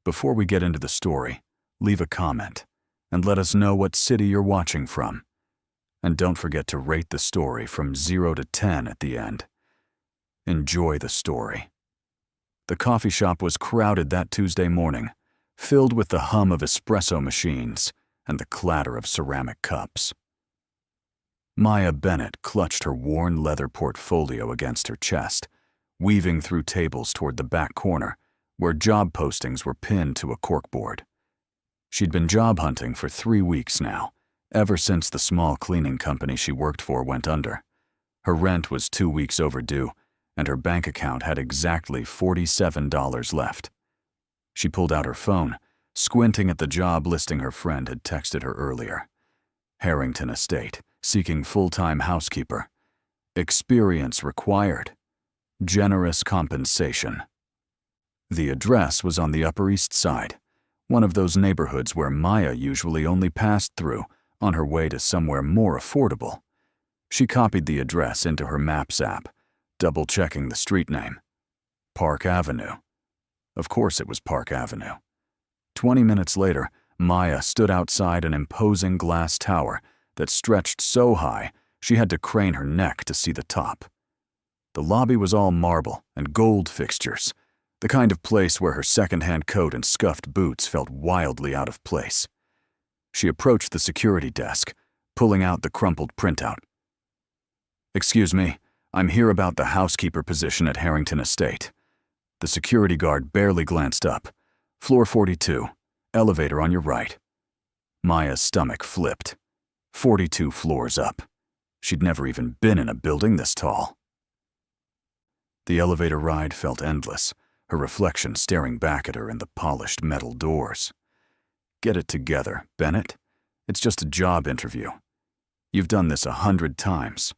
Before we get into the story, leave a comment and let us know what city you're watching from. And don't forget to rate the story from 0 to 10 at the end. Enjoy the story. The coffee shop was crowded that Tuesday morning, filled with the hum of espresso machines and the clatter of ceramic cups. Maya Bennett clutched her worn leather portfolio against her chest, weaving through tables toward the back corner, where job postings were pinned to a corkboard. She'd been job hunting for 3 weeks now, ever since the small cleaning company she worked for went under. Her rent was 2 weeks overdue, and her bank account had exactly $47 left. She pulled out her phone, squinting at the job listing her friend had texted her earlier. Harrington Estate, seeking full-time housekeeper. Experience required. Generous compensation. The address was on the Upper East Side, one of those neighborhoods where Maya usually only passed through on her way to somewhere more affordable. She copied the address into her Maps app, double-checking the street name. Park Avenue. Of course it was Park Avenue. 20 minutes later, Maya stood outside an imposing glass tower that stretched so high she had to crane her neck to see the top. The lobby was all marble and gold fixtures, the kind of place where her second-hand coat and scuffed boots felt wildly out of place. She approached the security desk, pulling out the crumpled printout. "Excuse me, I'm here about the housekeeper position at Harrington Estate." The security guard barely glanced up. "Floor 42, elevator on your right." Maya's stomach flipped. 42 floors up. She'd never even been in a building this tall. The elevator ride felt endless, her reflection staring back at her in the polished metal doors. "Get it together, Bennett. It's just a job interview. You've done this 100 times."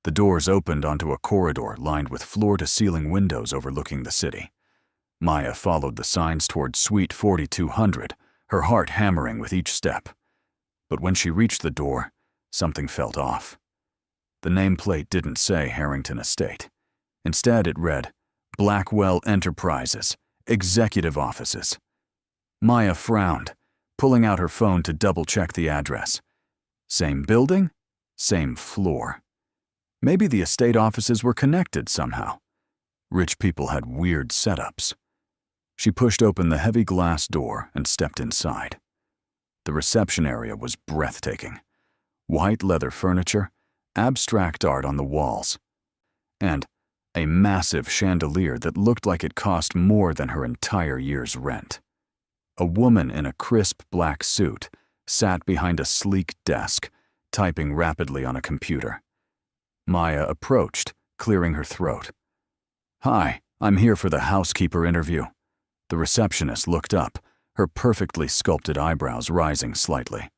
The doors opened onto a corridor lined with floor-to-ceiling windows overlooking the city. Maya followed the signs toward Suite 4200, her heart hammering with each step. But when she reached the door, something felt off. The nameplate didn't say Harrington Estate. Instead, it read, Blackwell Enterprises, Executive Offices. Maya frowned, pulling out her phone to double-check the address. Same building, same floor. Maybe the estate offices were connected somehow. Rich people had weird setups. She pushed open the heavy glass door and stepped inside. The reception area was breathtaking. White leather furniture, abstract art on the walls, and a massive chandelier that looked like it cost more than her entire year's rent. A woman in a crisp black suit sat behind a sleek desk, typing rapidly on a computer. Maya approached, clearing her throat. "Hi, I'm here for the housekeeper interview." The receptionist looked up, her perfectly sculpted eyebrows rising slightly.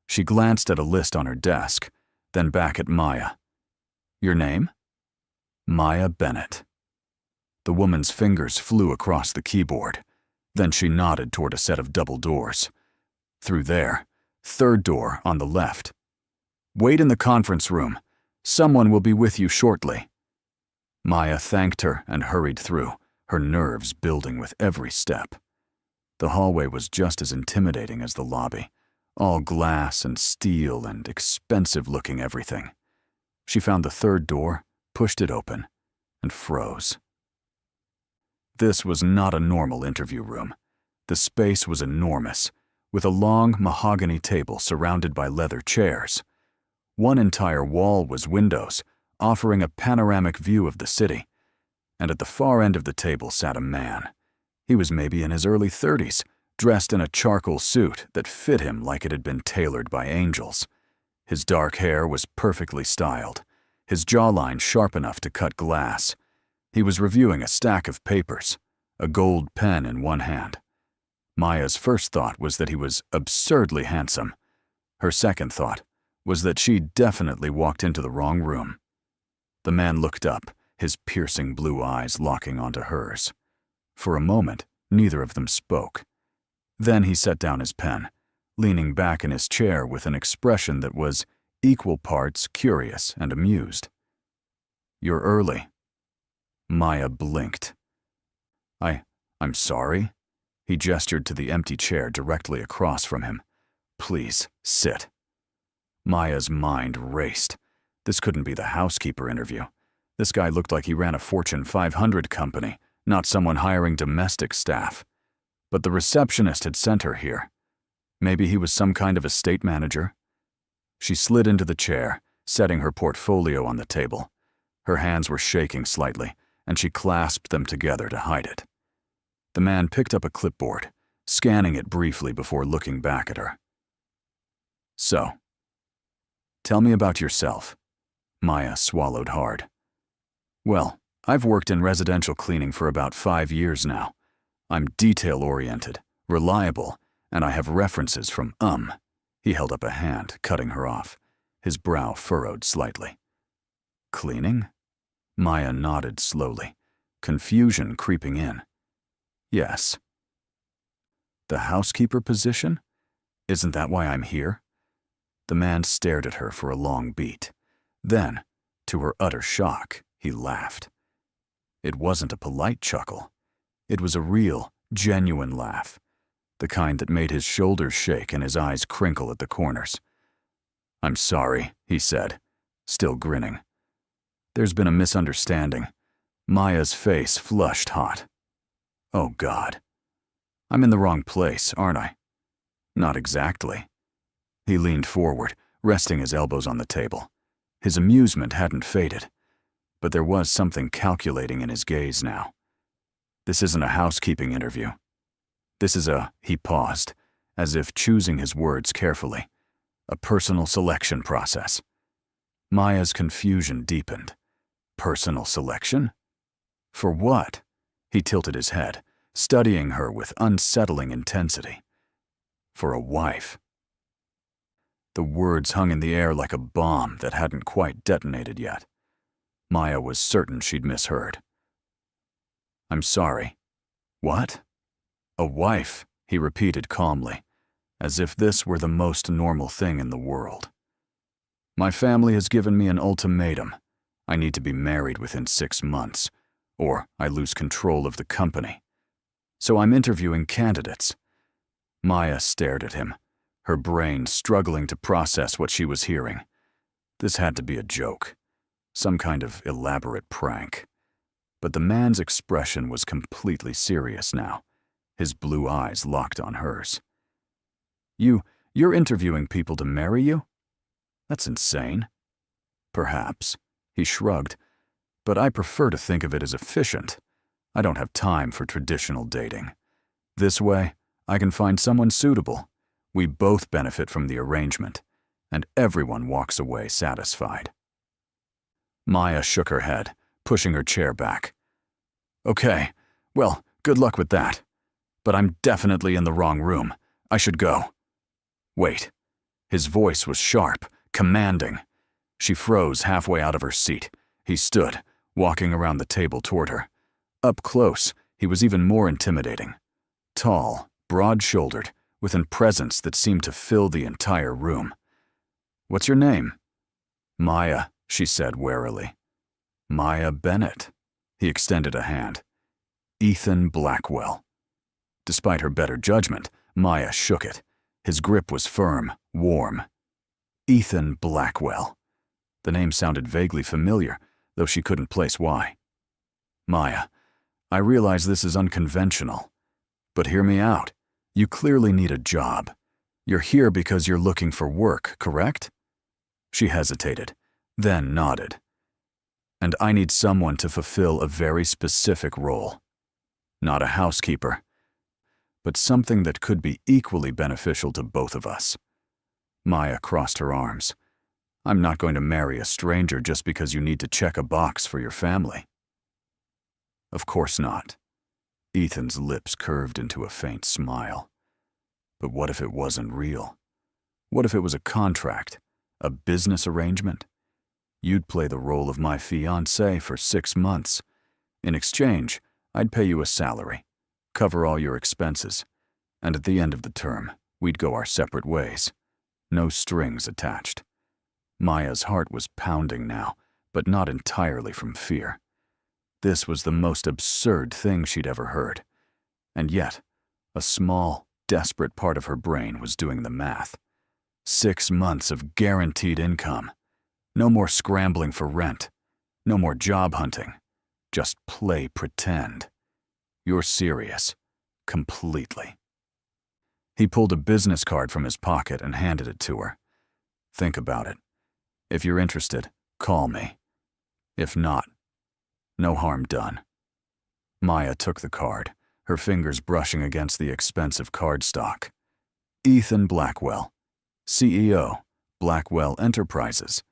She glanced at a list on her desk, then back at Maya. "Your name?" "Maya Bennett." The woman's fingers flew across the keyboard. Then she nodded toward a set of double doors. "Through there, third door on the left. Wait in the conference room. Someone will be with you shortly." Maya thanked her and hurried through, her nerves building with every step. The hallway was just as intimidating as the lobby, all glass and steel and expensive-looking everything. She found the third door, pushed it open, and froze. This was not a normal interview room. The space was enormous, with a long mahogany table surrounded by leather chairs. One entire wall was windows, offering a panoramic view of the city, and at the far end of the table sat a man. He was maybe in his early 30s, dressed in a charcoal suit that fit him like it had been tailored by angels. His dark hair was perfectly styled, his jawline sharp enough to cut glass. He was reviewing a stack of papers, a gold pen in one hand. Maya's first thought was that he was absurdly handsome. Her second thought was that she'd definitely walked into the wrong room. The man looked up, his piercing blue eyes locking onto hers. For a moment, neither of them spoke. Then he set down his pen, leaning back in his chair with an expression that was equal parts curious and amused. "You're early." Maya blinked. I'm sorry," He gestured to the empty chair directly across from him. Please, sit. Maya's mind raced. This couldn't be the housekeeper interview. This guy looked like he ran a Fortune 500 company, not someone hiring domestic staff. But the receptionist had sent her here. Maybe he was some kind of estate manager? She slid into the chair, setting her portfolio on the table. Her hands were shaking slightly, and she clasped them together to hide it. The man picked up a clipboard, scanning it briefly before looking back at her. So, tell me about yourself. Maya swallowed hard. Well, I've worked in residential cleaning for about 5 years now. I'm detail-oriented, reliable, and I have references from He held up a hand, cutting her off. His brow furrowed slightly. Cleaning? Maya nodded slowly, confusion creeping in. Yes. The housekeeper position? Isn't that why I'm here? The man stared at her for a long beat. Then, to her utter shock, he laughed. It wasn't a polite chuckle. It was a real, genuine laugh, the kind that made his shoulders shake and his eyes crinkle at the corners. I'm sorry, he said, still grinning. There's been a misunderstanding. Maya's face flushed hot. Oh, God. I'm in the wrong place, aren't I? Not exactly. He leaned forward, resting his elbows on the table. His amusement hadn't faded, but there was something calculating in his gaze now. This isn't a housekeeping interview. This is he paused, as if choosing his words carefully, a personal selection process. Maya's confusion deepened. Personal selection? For what? He tilted his head, studying her with unsettling intensity. For a wife. The words hung in the air like a bomb that hadn't quite detonated yet. Maya was certain she'd misheard. I'm sorry. What? A wife, he repeated calmly, as if this were the most normal thing in the world. My family has given me an ultimatum. I need to be married within 6 months, or I lose control of the company. So I'm interviewing candidates. Maya stared at him, her brain struggling to process what she was hearing. This had to be a joke, some kind of elaborate prank. But the man's expression was completely serious now, his blue eyes locked on hers. You're interviewing people to marry you? That's insane. Perhaps, he shrugged, but I prefer to think of it as efficient. I don't have time for traditional dating. This way, I can find someone suitable. We both benefit from the arrangement, and everyone walks away satisfied. Maya shook her head, pushing her chair back. Okay, well, good luck with that. But I'm definitely in the wrong room. I should go. Wait. His voice was sharp, commanding. She froze halfway out of her seat. He stood, walking around the table toward her. Up close, he was even more intimidating. Tall, broad-shouldered, with a presence that seemed to fill the entire room. What's your name? Maya, she said warily. Maya Bennett. He extended a hand. Ethan Blackwell. Despite her better judgment, Maya shook it. His grip was firm, warm. Ethan Blackwell. The name sounded vaguely familiar, though she couldn't place why. Maya, I realize this is unconventional, but hear me out. You clearly need a job. You're here because you're looking for work, correct? She hesitated, then nodded. And I need someone to fulfill a very specific role. Not a housekeeper, but something that could be equally beneficial to both of us. Maya crossed her arms. I'm not going to marry a stranger just because you need to check a box for your family. Of course not. Ethan's lips curved into a faint smile. But what if it wasn't real? What if it was a contract, a business arrangement? You'd play the role of my fiancé for 6 months. In exchange, I'd pay you a salary, cover all your expenses, and at the end of the term, we'd go our separate ways. No strings attached. Maya's heart was pounding now, but not entirely from fear. This was the most absurd thing she'd ever heard. And yet, A small, desperate part of her brain was doing the math. 6 months of guaranteed income. No more scrambling for rent. No more job hunting. Just play pretend. You're serious. Completely. He pulled a business card from his pocket and handed it to her. Think about it. If you're interested, call me. If not, no harm done. Maya took the card, her fingers brushing against the expensive cardstock. Ethan Blackwell, CEO, Blackwell Enterprises.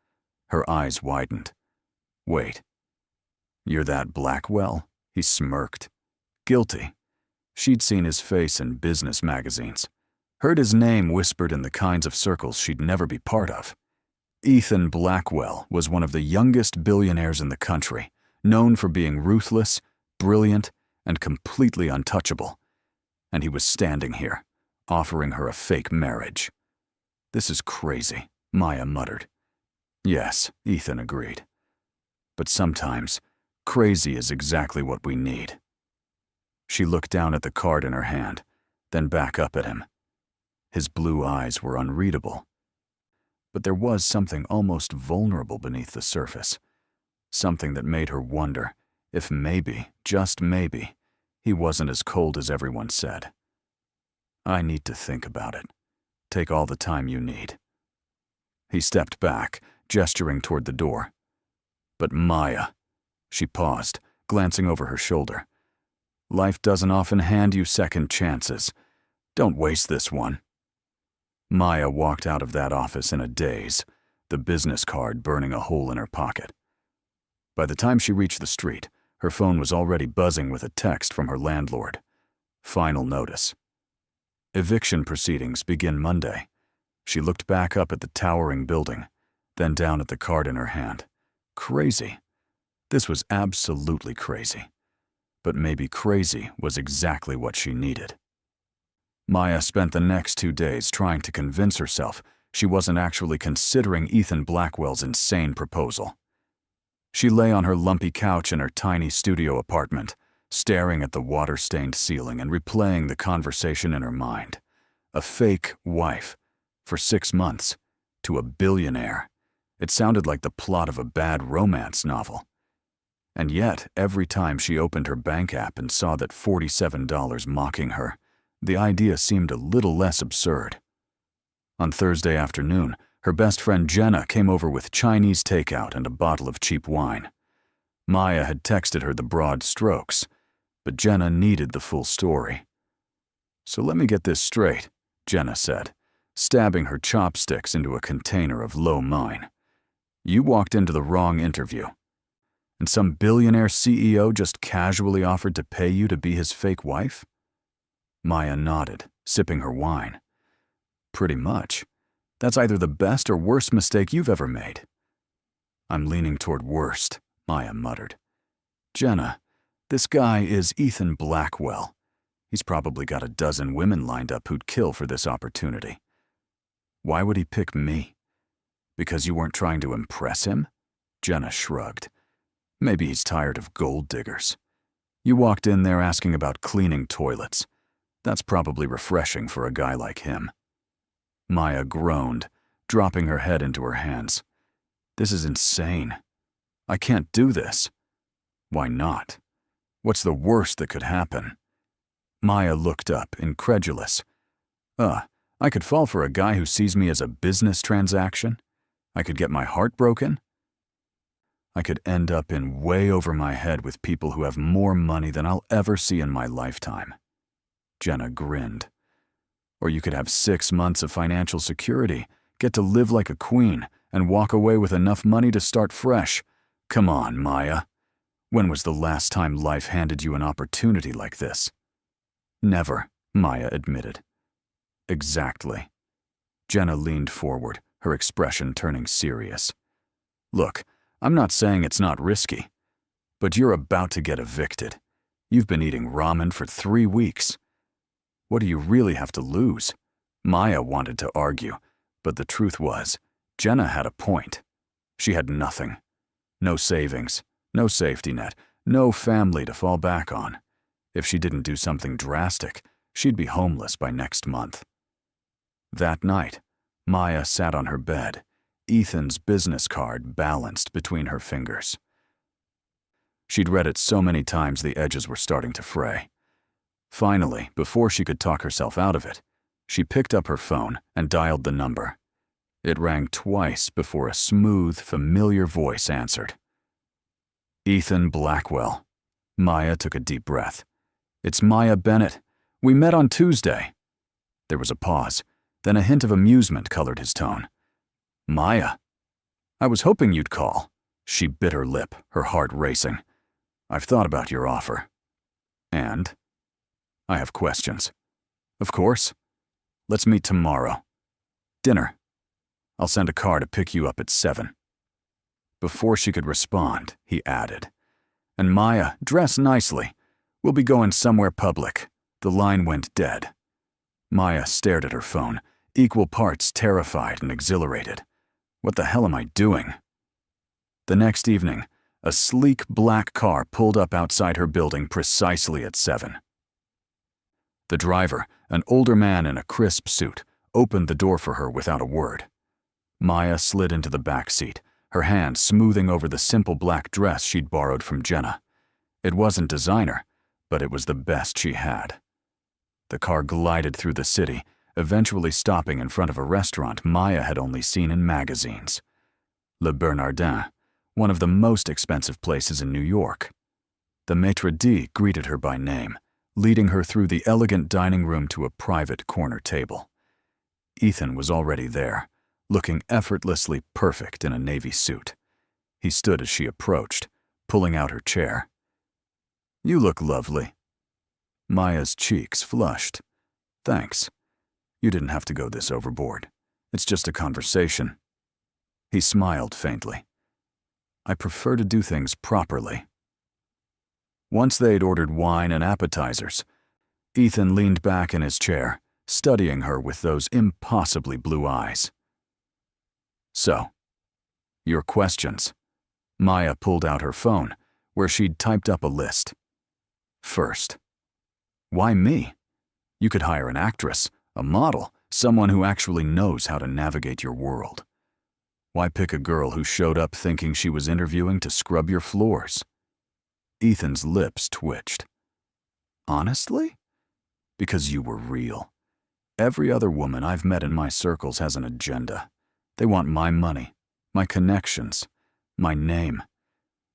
Her eyes widened. Wait. You're that Blackwell? He smirked. Guilty. She'd seen his face in business magazines. Heard his name whispered in the kinds of circles she'd never be part of. Ethan Blackwell was one of the youngest billionaires in the country, known for being ruthless, brilliant, and completely untouchable. And he was standing here, offering her a fake marriage. This is crazy, Maya muttered. Yes, Ethan agreed. But sometimes, crazy is exactly what we need. She looked down at the card in her hand, then back up at him. His blue eyes were unreadable. But there was something almost vulnerable beneath the surface. Something that made her wonder if maybe, just maybe, he wasn't as cold as everyone said. I need to think about it. Take all the time you need. He stepped back, gesturing toward the door. But Maya, she paused, glancing over her shoulder. Life doesn't often hand you second chances. Don't waste this one. Maya walked out of that office in a daze, the business card burning a hole in her pocket. By the time she reached the street, her phone was already buzzing with a text from her landlord. Final notice. Eviction proceedings begin Monday. She looked back up at the towering building, then down at the card in her hand. Crazy. This was absolutely crazy. But maybe crazy was exactly what she needed. Maya spent the next 2 days trying to convince herself she wasn't actually considering Ethan Blackwell's insane proposal. She lay on her lumpy couch in her tiny studio apartment, staring at the water-stained ceiling and replaying the conversation in her mind. A fake wife, for 6 months, to a billionaire. It sounded like the plot of a bad romance novel. And yet, every time she opened her bank app and saw that $47 mocking her, the idea seemed a little less absurd. On Thursday afternoon, her best friend Jenna came over with Chinese takeout and a bottle of cheap wine. Maya had texted her the broad strokes, but Jenna needed the full story. So let me get this straight, Jenna said, stabbing her chopsticks into a container of lo mein. You walked into the wrong interview, and some billionaire CEO just casually offered to pay you to be his fake wife? Maya nodded, sipping her wine. Pretty much. That's either the best or worst mistake you've ever made. I'm leaning toward worst, Maya muttered. Jenna, this guy is Ethan Blackwell. He's probably got a dozen women lined up who'd kill for this opportunity. Why would he pick me? Because you weren't trying to impress him? Jenna shrugged. Maybe he's tired of gold diggers. You walked in there asking about cleaning toilets. That's probably refreshing for a guy like him. Maya groaned, dropping her head into her hands. This is insane. I can't do this. Why not? What's the worst that could happen? Maya looked up, incredulous. I could fall for a guy who sees me as a business transaction? I could get my heart broken? I could end up in way over my head with people who have more money than I'll ever see in my lifetime. Jenna grinned. Or you could have 6 months of financial security, get to live like a queen, and walk away with enough money to start fresh. Come on, Maya. When was the last time life handed you an opportunity like this? Never, Maya admitted. Exactly. Jenna leaned forward, her expression turning serious. Look, I'm not saying it's not risky, but you're about to get evicted. You've been eating ramen for 3 weeks. What do you really have to lose? Maya wanted to argue, but the truth was, Jenna had a point. She had nothing. No savings, no safety net, no family to fall back on. If she didn't do something drastic, She'd be homeless by next month. That night, Maya sat on her bed, Ethan's business card balanced between her fingers. She'd read it so many times the edges were starting to fray. Finally, before she could talk herself out of it, she picked up her phone and dialed the number. It rang twice before a smooth, familiar voice answered. Ethan Blackwell. Maya took a deep breath. It's Maya Bennett. We met on Tuesday. There was a pause, then a hint of amusement colored his tone. Maya. I was hoping you'd call. She bit her lip, her heart racing. I've thought about your offer. And? I have questions. Of course. Let's meet tomorrow. Dinner. I'll send a car to pick you up at 7. Before she could respond, he added, and Maya, dress nicely. We'll be going somewhere public. The line went dead. Maya stared at her phone, equal parts terrified and exhilarated. What the hell am I doing? The next evening, a sleek black car pulled up outside her building precisely at 7. The driver, an older man in a crisp suit, opened the door for her without a word. Maya slid into the back seat, her hand smoothing over the simple black dress she'd borrowed from Jenna. It wasn't designer, but it was the best she had. The car glided through the city, eventually stopping in front of a restaurant Maya had only seen in magazines. Le Bernardin, one of the most expensive places in New York. The maitre d' greeted her by name, leading her through the elegant dining room to a private corner table. Ethan was already there, looking effortlessly perfect in a navy suit. He stood as she approached, pulling out her chair. You look lovely. Maya's cheeks flushed. Thanks. You didn't have to go this overboard. It's just a conversation. He smiled faintly. I prefer to do things properly. Once they'd ordered wine and appetizers, Ethan leaned back in his chair, studying her with those impossibly blue eyes. So, your questions. Maya pulled out her phone, where she'd typed up a list. First, why me? You could hire an actress, a model, someone who actually knows how to navigate your world. Why pick a girl who showed up thinking she was interviewing to scrub your floors? Ethan's lips twitched. Honestly? Because you were real. Every other woman I've met in my circles has an agenda. They want my money, my connections, my name.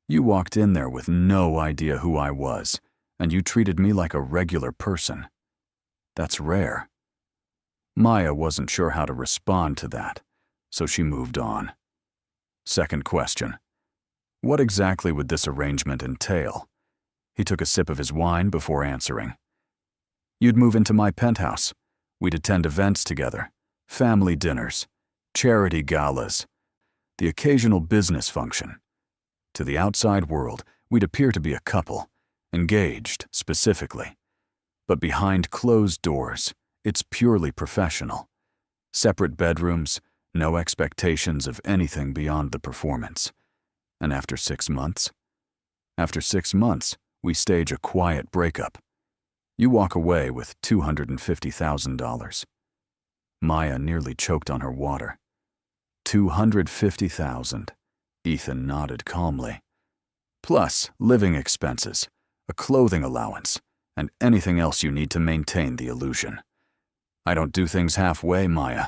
You walked in there with no idea who I was, and you treated me like a regular person. That's rare. Maya wasn't sure how to respond to that, so she moved on. Second question. What exactly would this arrangement entail? He took a sip of his wine before answering. You'd move into my penthouse. We'd attend events together, family dinners, charity galas, the occasional business function. To the outside world, we'd appear to be a couple, engaged specifically. But behind closed doors, it's purely professional. Separate bedrooms, no expectations of anything beyond the performance. And after 6 months? After 6 months, we stage a quiet breakup. You walk away with $250,000. Maya nearly choked on her water. $250,000. Ethan nodded calmly. Plus living expenses, a clothing allowance, and anything else you need to maintain the illusion. I don't do things halfway, Maya.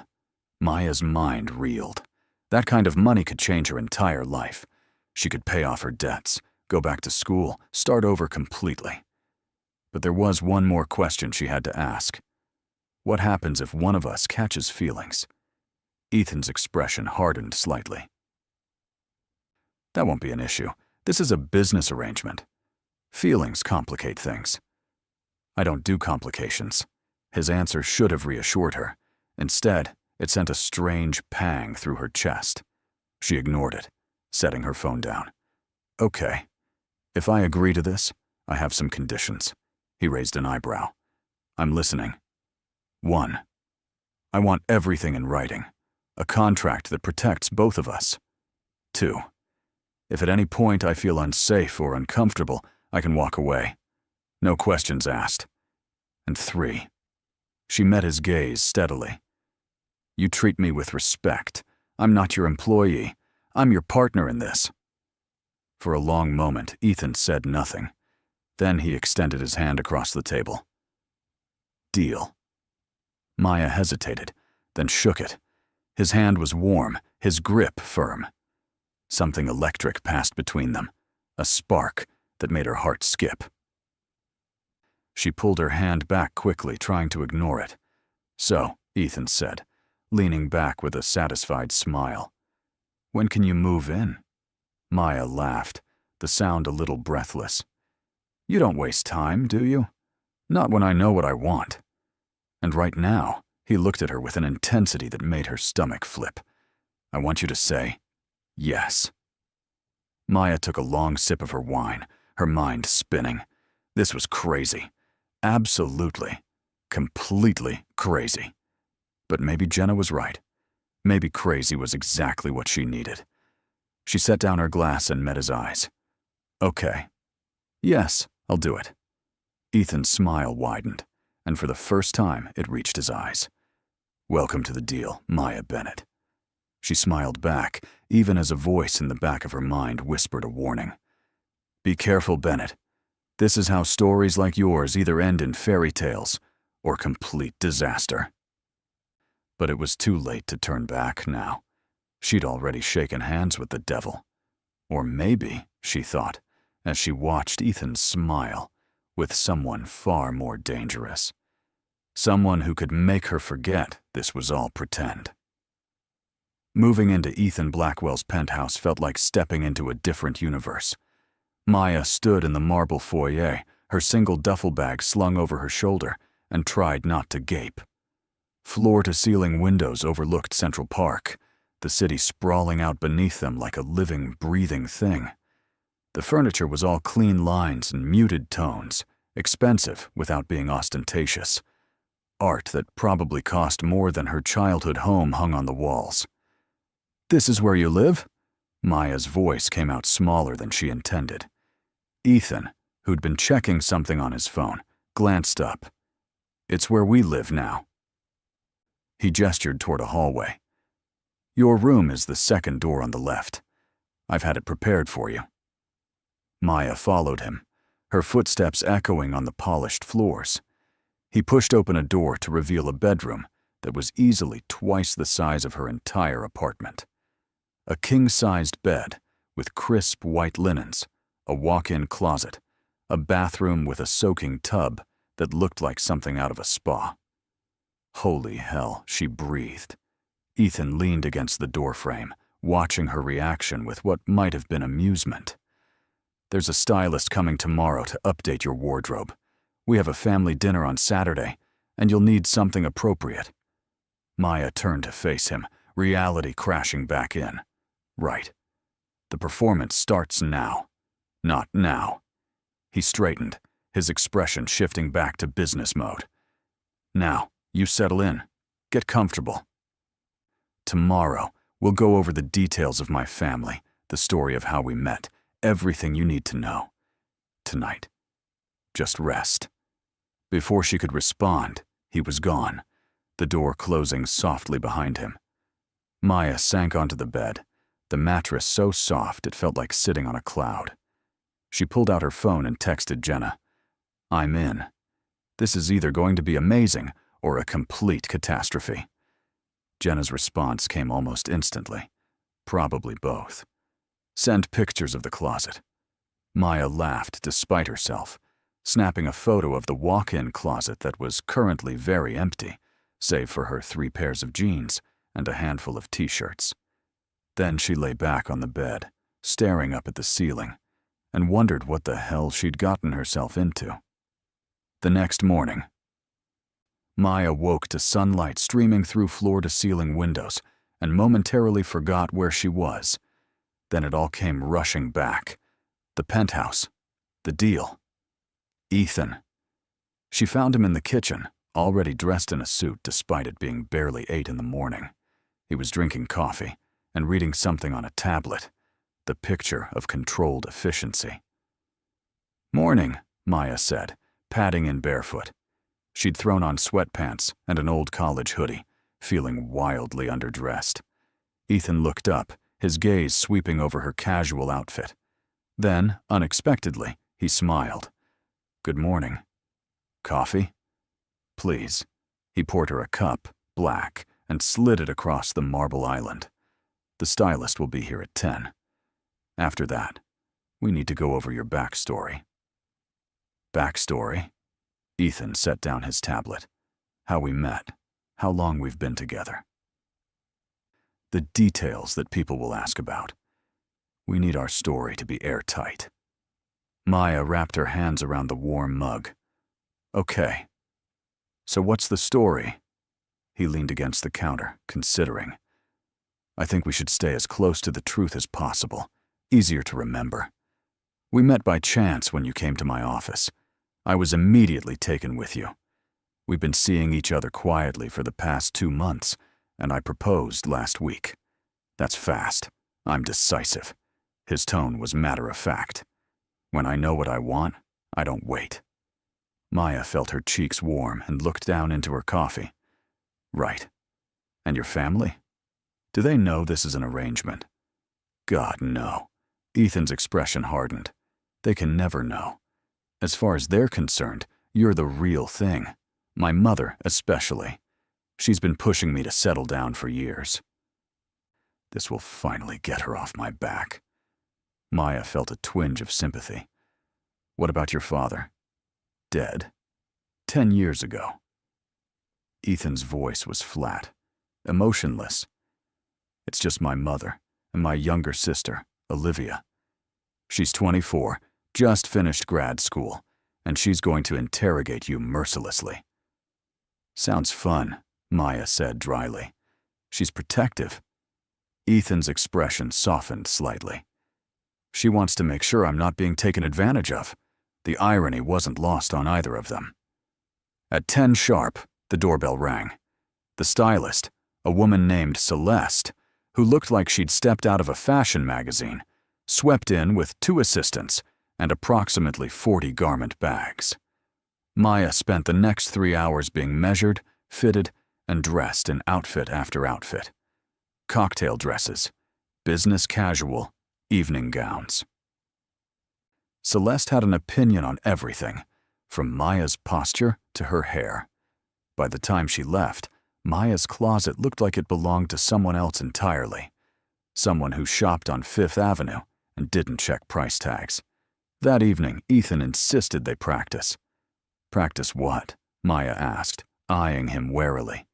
Maya's mind reeled. That kind of money could change her entire life. She could pay off her debts, go back to school, start over completely. But there was one more question she had to ask. What happens if one of us catches feelings? Ethan's expression hardened slightly. That won't be an issue. This is a business arrangement. Feelings complicate things. I don't do complications. His answer should have reassured her. Instead, it sent a strange pang through her chest. She ignored it, setting her phone down. Okay. If I agree to this, I have some conditions. He raised an eyebrow. I'm listening. 1. I want everything in writing. A contract that protects both of us. 2. If at any point I feel unsafe or uncomfortable, I can walk away. No questions asked. And 3. She met his gaze steadily. You treat me with respect. I'm not your employee. I'm your partner in this. For a long moment, Ethan said nothing. Then he extended his hand across the table. Deal. Maya hesitated, then shook it. His hand was warm, his grip firm. Something electric passed between them, a spark that made her heart skip. She pulled her hand back quickly, trying to ignore it. So, Ethan said, leaning back with a satisfied smile. When can you move in? Maya laughed, the sound a little breathless. You don't waste time, do you? Not when I know what I want. And right now, he looked at her with an intensity that made her stomach flip. I want you to say, yes. Maya took a long sip of her wine, her mind spinning. This was crazy. Absolutely, completely crazy. But maybe Jenna was right. Maybe crazy was exactly what she needed. She set down her glass and met his eyes. Okay. Yes, I'll do it. Ethan's smile widened, and for the first time it reached his eyes. Welcome to the deal, Maya Bennett. She smiled back, even as a voice in the back of her mind whispered a warning. Be careful, Bennett. This is how stories like yours either end in fairy tales or complete disaster. But it was too late to turn back now. She'd already shaken hands with the devil. Or maybe, she thought, as she watched Ethan smile with someone far more dangerous. Someone who could make her forget this was all pretend. Moving into Ethan Blackwell's penthouse felt like stepping into a different universe. Maya stood in the marble foyer, her single duffel bag slung over her shoulder, and tried not to gape. Floor-to-ceiling windows overlooked Central Park, the city sprawling out beneath them like a living, breathing thing. The furniture was all clean lines and muted tones, expensive without being ostentatious. Art that probably cost more than her childhood home hung on the walls. This is where you live? Maya's voice came out smaller than she intended. Ethan, who'd been checking something on his phone, glanced up. It's where we live now. He gestured toward a hallway. Your room is the second door on the left. I've had it prepared for you. Maya followed him, her footsteps echoing on the polished floors. He pushed open a door to reveal a bedroom that was easily twice the size of her entire apartment. A king-sized bed with crisp white linens, a walk-in closet, a bathroom with a soaking tub that looked like something out of a spa. Holy hell, she breathed. Ethan leaned against the doorframe, watching her reaction with what might have been amusement. There's a stylist coming tomorrow to update your wardrobe. We have a family dinner on Saturday, and you'll need something appropriate. Maya turned to face him, reality crashing back in. Right. The performance starts now. Not now. He straightened, his expression shifting back to business mode. Now, you settle in. Get comfortable. Tomorrow, we'll go over the details of my family, the story of how we met, everything you need to know. Tonight. Just rest. Before she could respond, he was gone, the door closing softly behind him. Maya sank onto the bed, the mattress so soft it felt like sitting on a cloud. She pulled out her phone and texted Jenna. I'm in. This is either going to be amazing or a complete catastrophe. Jenna's response came almost instantly. Probably both. Send pictures of the closet. Maya laughed despite herself, snapping a photo of the walk-in closet that was currently very empty, save for her 3 pairs of jeans and a handful of t-shirts. Then she lay back on the bed, staring up at the ceiling, and wondered what the hell she'd gotten herself into. The next morning, Maya woke to sunlight streaming through floor-to-ceiling windows and momentarily forgot where she was. Then it all came rushing back. The penthouse. The deal. Ethan. She found him in the kitchen, already dressed in a suit despite it being barely 8 in the morning. He was drinking coffee and reading something on a tablet, the picture of controlled efficiency. Morning, Maya said, padding in barefoot. She'd thrown on sweatpants and an old college hoodie, feeling wildly underdressed. Ethan looked up, his gaze sweeping over her casual outfit. Then, unexpectedly, he smiled. "Good morning. Coffee?" "Please." He poured her a cup, black, and slid it across the marble island. "The stylist will be here at 10. After that, we need to go over your backstory." "Backstory?" Ethan set down his tablet. "How we met, how long we've been together. The details that people will ask about. We need our story to be airtight." Maya wrapped her hands around the warm mug. "Okay. So what's the story?" He leaned against the counter, considering. "I think we should stay as close to the truth as possible. Easier to remember. We met by chance when you came to my office. I was immediately taken with you. We've been seeing each other quietly for the past 2 months, and I proposed last week. That's fast. I'm decisive." His tone was matter-of-fact. "When I know what I want, I don't wait." Maya felt her cheeks warm and looked down into her coffee. "Right. And your family? Do they know this is an arrangement?" "God, no." Ethan's expression hardened. "They can never know. As far as they're concerned, you're the real thing. My mother, especially. She's been pushing me to settle down for years." This will finally get her off my back. Maya felt a twinge of sympathy. "What about your father?" "Dead. 10 years ago." Ethan's voice was flat, emotionless. "It's just my mother and my younger sister, Olivia. She's 24, just finished grad school, and she's going to interrogate you mercilessly." "Sounds fun," Maya said dryly. "She's protective." Ethan's expression softened slightly. "She wants to make sure I'm not being taken advantage of." The irony wasn't lost on either of them. At 10 sharp, the doorbell rang. The stylist, a woman named Celeste, who looked like she'd stepped out of a fashion magazine, swept in with 2 assistants and approximately 40 garment bags. Maya spent the next 3 hours being measured, fitted, and dressed in outfit after outfit. Cocktail dresses, business casual, evening gowns. Celeste had an opinion on everything, from Maya's posture to her hair. By the time she left, Maya's closet looked like it belonged to someone else entirely. Someone who shopped on 5th Avenue and didn't check price tags. That evening, Ethan insisted they practice. "Practice what?" Maya asked, eyeing him warily.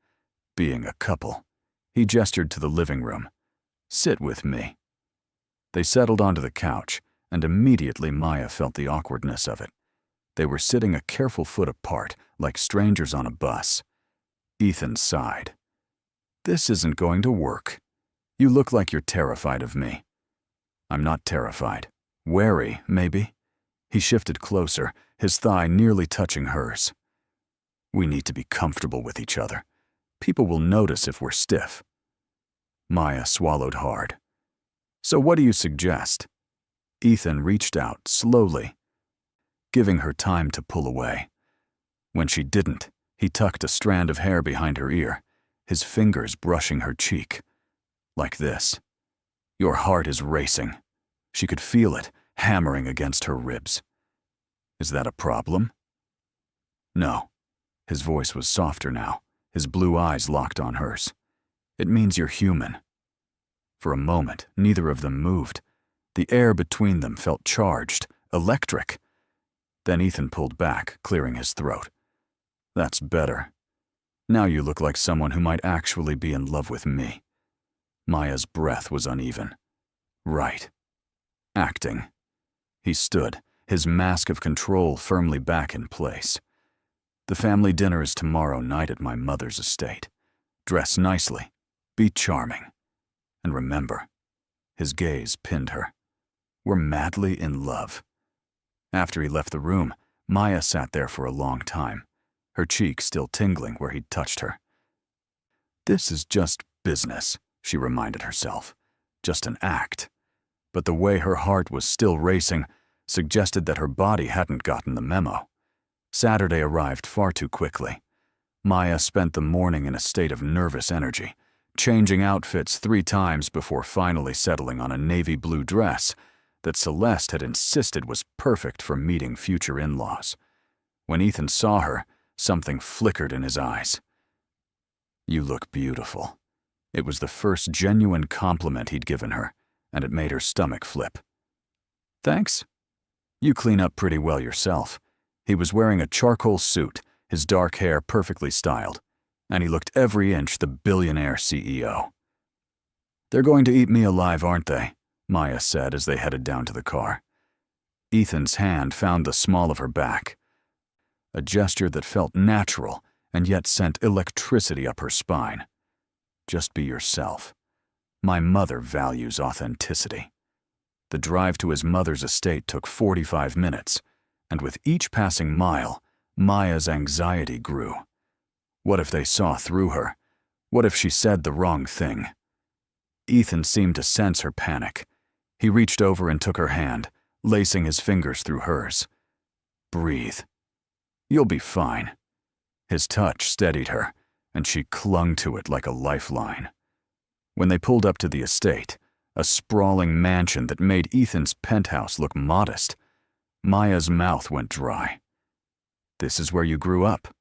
"Being a couple." He gestured to the living room. "Sit with me." They settled onto the couch, and immediately Maya felt the awkwardness of it. They were sitting a careful foot apart, like strangers on a bus. Ethan sighed. "This isn't going to work. You look like you're terrified of me." "I'm not terrified. Wary, maybe." He shifted closer, his thigh nearly touching hers. "We need to be comfortable with each other. People will notice if we're stiff." Maya swallowed hard. "So what do you suggest?" Ethan reached out slowly, giving her time to pull away. When she didn't, he tucked a strand of hair behind her ear, his fingers brushing her cheek. "Like this. Your heart is racing." She could feel it, hammering against her ribs. "Is that a problem?" "No." His voice was softer now, his blue eyes locked on hers. "It means you're human." For a moment, neither of them moved. The air between them felt charged, electric. Then Ethan pulled back, clearing his throat. "That's better. Now you look like someone who might actually be in love with me." Maya's breath was uneven. "Right. Acting." He stood, his mask of control firmly back in place. "The family dinner is tomorrow night at my mother's estate. Dress nicely. Be charming. And remember," his gaze pinned her, "we're madly in love." After he left the room, Maya sat there for a long time, her cheek still tingling where he'd touched her. "This is just business," she reminded herself. "Just an act." But the way her heart was still racing suggested that her body hadn't gotten the memo. Saturday arrived far too quickly. Maya spent the morning in a state of nervous energy, changing outfits 3 times before finally settling on a navy blue dress that Celeste had insisted was perfect for meeting future in-laws. When Ethan saw her, something flickered in his eyes. "You look beautiful." It was the first genuine compliment he'd given her, and it made her stomach flip. "Thanks. You clean up pretty well yourself." He was wearing a charcoal suit, his dark hair perfectly styled, and he looked every inch the billionaire CEO. "They're going to eat me alive, aren't they?" Maya said as they headed down to the car. Ethan's hand found the small of her back, a gesture that felt natural and yet sent electricity up her spine. "Just be yourself. My mother values authenticity." The drive to his mother's estate took 45 minutes, and with each passing mile, Maya's anxiety grew. What if they saw through her? What if she said the wrong thing? Ethan seemed to sense her panic. He reached over and took her hand, lacing his fingers through hers. "Breathe. You'll be fine." His touch steadied her, and she clung to it like a lifeline. When they pulled up to the estate, a sprawling mansion that made Ethan's penthouse look modest, Maya's mouth went dry. "This is where you grew up?"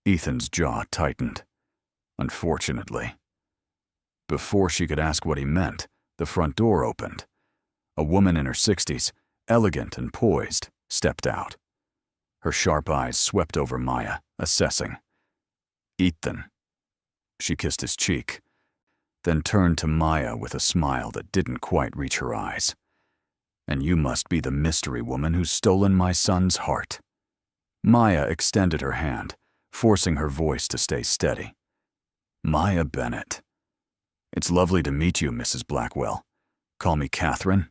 Ethan's jaw tightened. "Unfortunately." Before she could ask what he meant, the front door opened. A woman in her 60s, elegant and poised, stepped out. Her sharp eyes swept over Maya, assessing. "Ethan." She kissed his cheek, then turned to Maya with a smile that didn't quite reach her eyes. "And you must be the mystery woman who's stolen my son's heart." Maya extended her hand, forcing her voice to stay steady. "Maya Bennett. It's lovely to meet you, Mrs. Blackwell. Call me Catherine."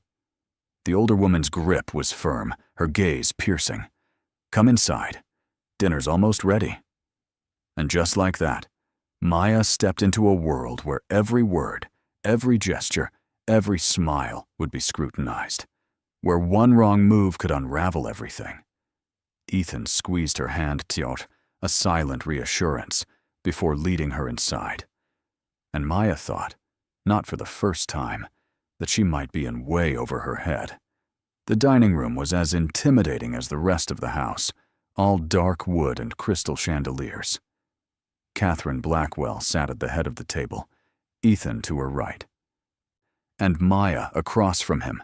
The older woman's grip was firm, her gaze piercing. "Come inside. Dinner's almost ready." And just like that, Maya stepped into a world where every word, every gesture, every smile would be scrutinized, where one wrong move could unravel everything. Ethan squeezed her hand tight, a silent reassurance, before leading her inside. And Maya thought, not for the first time, that she might be in way over her head. The dining room was as intimidating as the rest of the house, all dark wood and crystal chandeliers. Catherine Blackwell sat at the head of the table, Ethan to her right, and Maya across from him.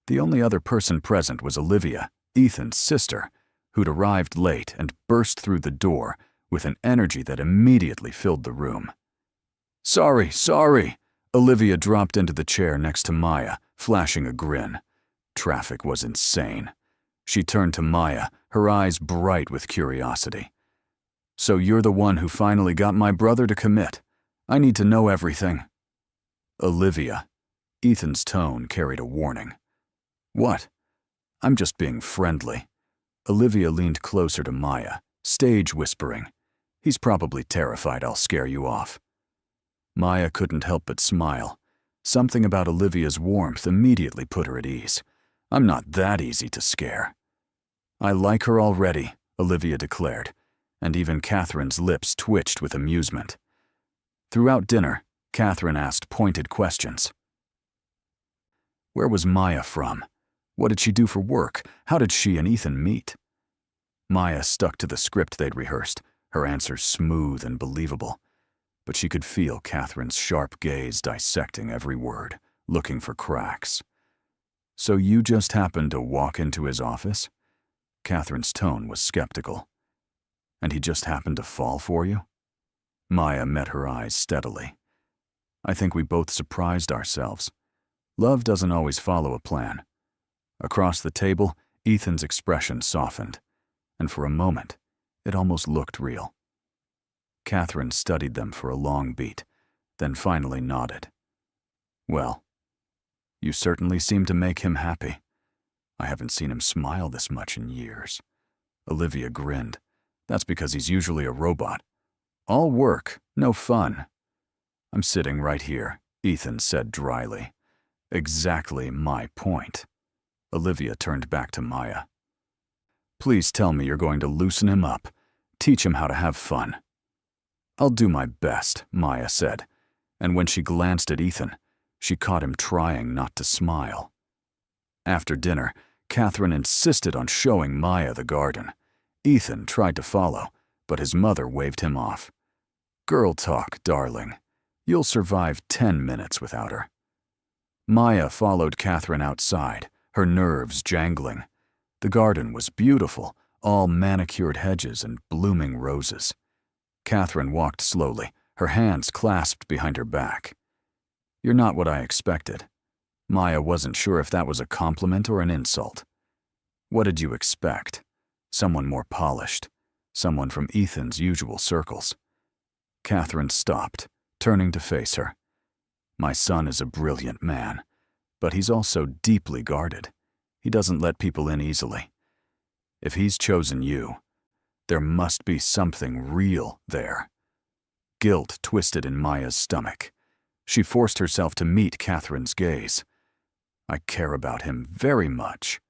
The only other person present was Olivia, Ethan's sister, who'd arrived late and burst through the door with an energy that immediately filled the room. Sorry. Olivia dropped into the chair next to Maya, flashing a grin. Traffic was insane. She turned to Maya, her eyes bright with curiosity. "So you're the one who finally got my brother to commit. I need to know everything." "Olivia." Ethan's tone carried a warning. "What?" "I'm just being friendly." Olivia leaned closer to Maya, stage whispering. "He's probably terrified I'll scare you off." Maya couldn't help but smile. Something about Olivia's warmth immediately put her at ease. "I'm not that easy to scare." "I like her already," Olivia declared, and even Catherine's lips twitched with amusement. Throughout dinner, Catherine asked pointed questions. Where was Maya from? What did she do for work? How did she and Ethan meet? Maya stuck to the script they'd rehearsed, her answers smooth and believable. But she could feel Catherine's sharp gaze dissecting every word, looking for cracks. "So you just happened to walk into his office?" Catherine's tone was skeptical. "And he just happened to fall for you?" Maya met her eyes steadily. "I think we both surprised ourselves. Love doesn't always follow a plan." Across the table, Ethan's expression softened, and for a moment, it almost looked real. Catherine studied them for a long beat, then finally nodded. "Well, you certainly seem to make him happy. I haven't seen him smile this much in years." Olivia grinned. "That's because he's usually a robot. All work, no fun." "I'm sitting right here," Ethan said dryly. "Exactly my point." Olivia turned back to Maya. Please tell me you're going to loosen him up, teach him how to have fun." "I'll do my best," Maya said, and when she glanced at Ethan, she caught him trying not to smile. After dinner, Catherine insisted on showing Maya the garden. Ethan tried to follow, but his mother waved him off. "Girl talk, darling. You'll survive 10 minutes without her." Maya followed Catherine outside, her nerves jangling. The garden was beautiful, all manicured hedges and blooming roses. Catherine walked slowly, her hands clasped behind her back. "You're not what I expected." Maya wasn't sure if that was a compliment or an insult. "What did you expect? Someone more polished, someone from Ethan's usual circles." Catherine stopped, turning to face her. "My son is a brilliant man, but he's also deeply guarded. He doesn't let people in easily. If he's chosen you, there must be something real there." Guilt twisted in Maya's stomach. She forced herself to meet Catherine's gaze. "I care about him very much."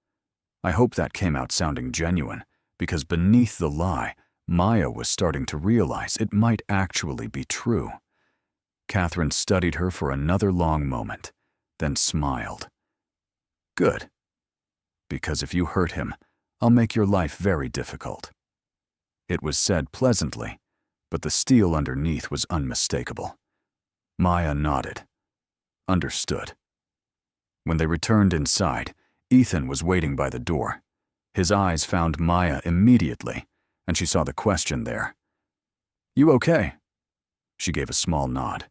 I hope that came out sounding genuine, because beneath the lie, Maya was starting to realize it might actually be true. Catherine studied her for another long moment, then smiled. "Good. Because if you hurt him, I'll make your life very difficult." It was said pleasantly, but the steel underneath was unmistakable. Maya nodded. Understood. When they returned inside, Ethan was waiting by the door. His eyes found Maya immediately, and she saw the question there. "You okay?" She gave a small nod.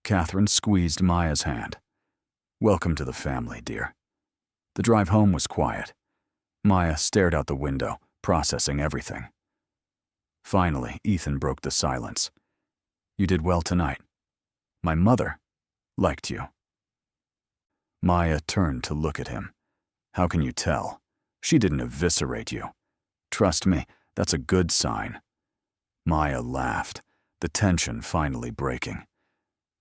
Catherine squeezed Maya's hand. "Welcome to the family, dear." The drive home was quiet. Maya stared out the window, processing everything. Finally, Ethan broke the silence. "You did well tonight. My mother liked you." Maya turned to look at him. "How can you tell? She didn't eviscerate you. Trust me, that's a good sign." Maya laughed, the tension finally breaking.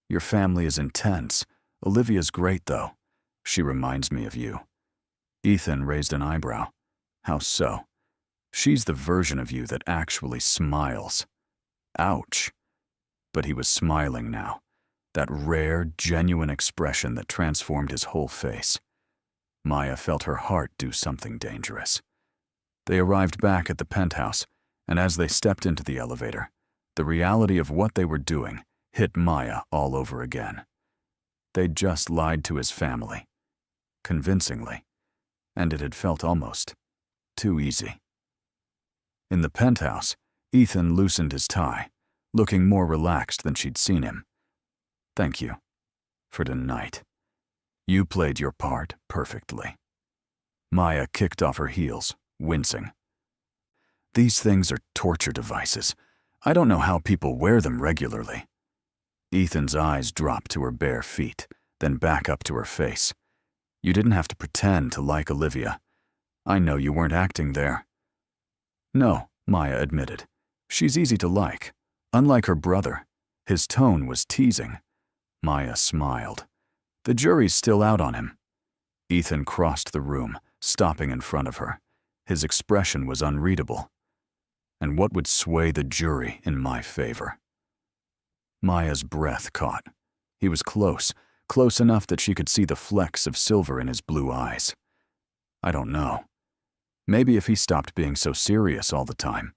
"Your family is intense. Olivia's great, though. She reminds me of you." Ethan raised an eyebrow. "How so?" "She's the version of you that actually smiles." Ouch. But he was smiling now, that rare, genuine expression that transformed his whole face. Maya felt her heart do something dangerous. They arrived back at the penthouse, and as they stepped into the elevator, the reality of what they were doing hit Maya all over again. They'd just lied to his family, convincingly, and it had felt almost too easy. In the penthouse, Ethan loosened his tie, looking more relaxed than she'd seen him. "Thank you for tonight. You played your part perfectly." Maya kicked off her heels, wincing. "These things are torture devices. I don't know how people wear them regularly." Ethan's eyes dropped to her bare feet, then back up to her face. "You didn't have to pretend to like Olivia. I know you weren't acting there." "No," Maya admitted. "She's easy to like. Unlike her brother." His tone was teasing. Maya smiled. "The jury's still out on him." Ethan crossed the room, stopping in front of her. His expression was unreadable. "And what would sway the jury in my favor?" Maya's breath caught. He was close enough that she could see the flecks of silver in his blue eyes. "I don't know. Maybe if he stopped being so serious all the time."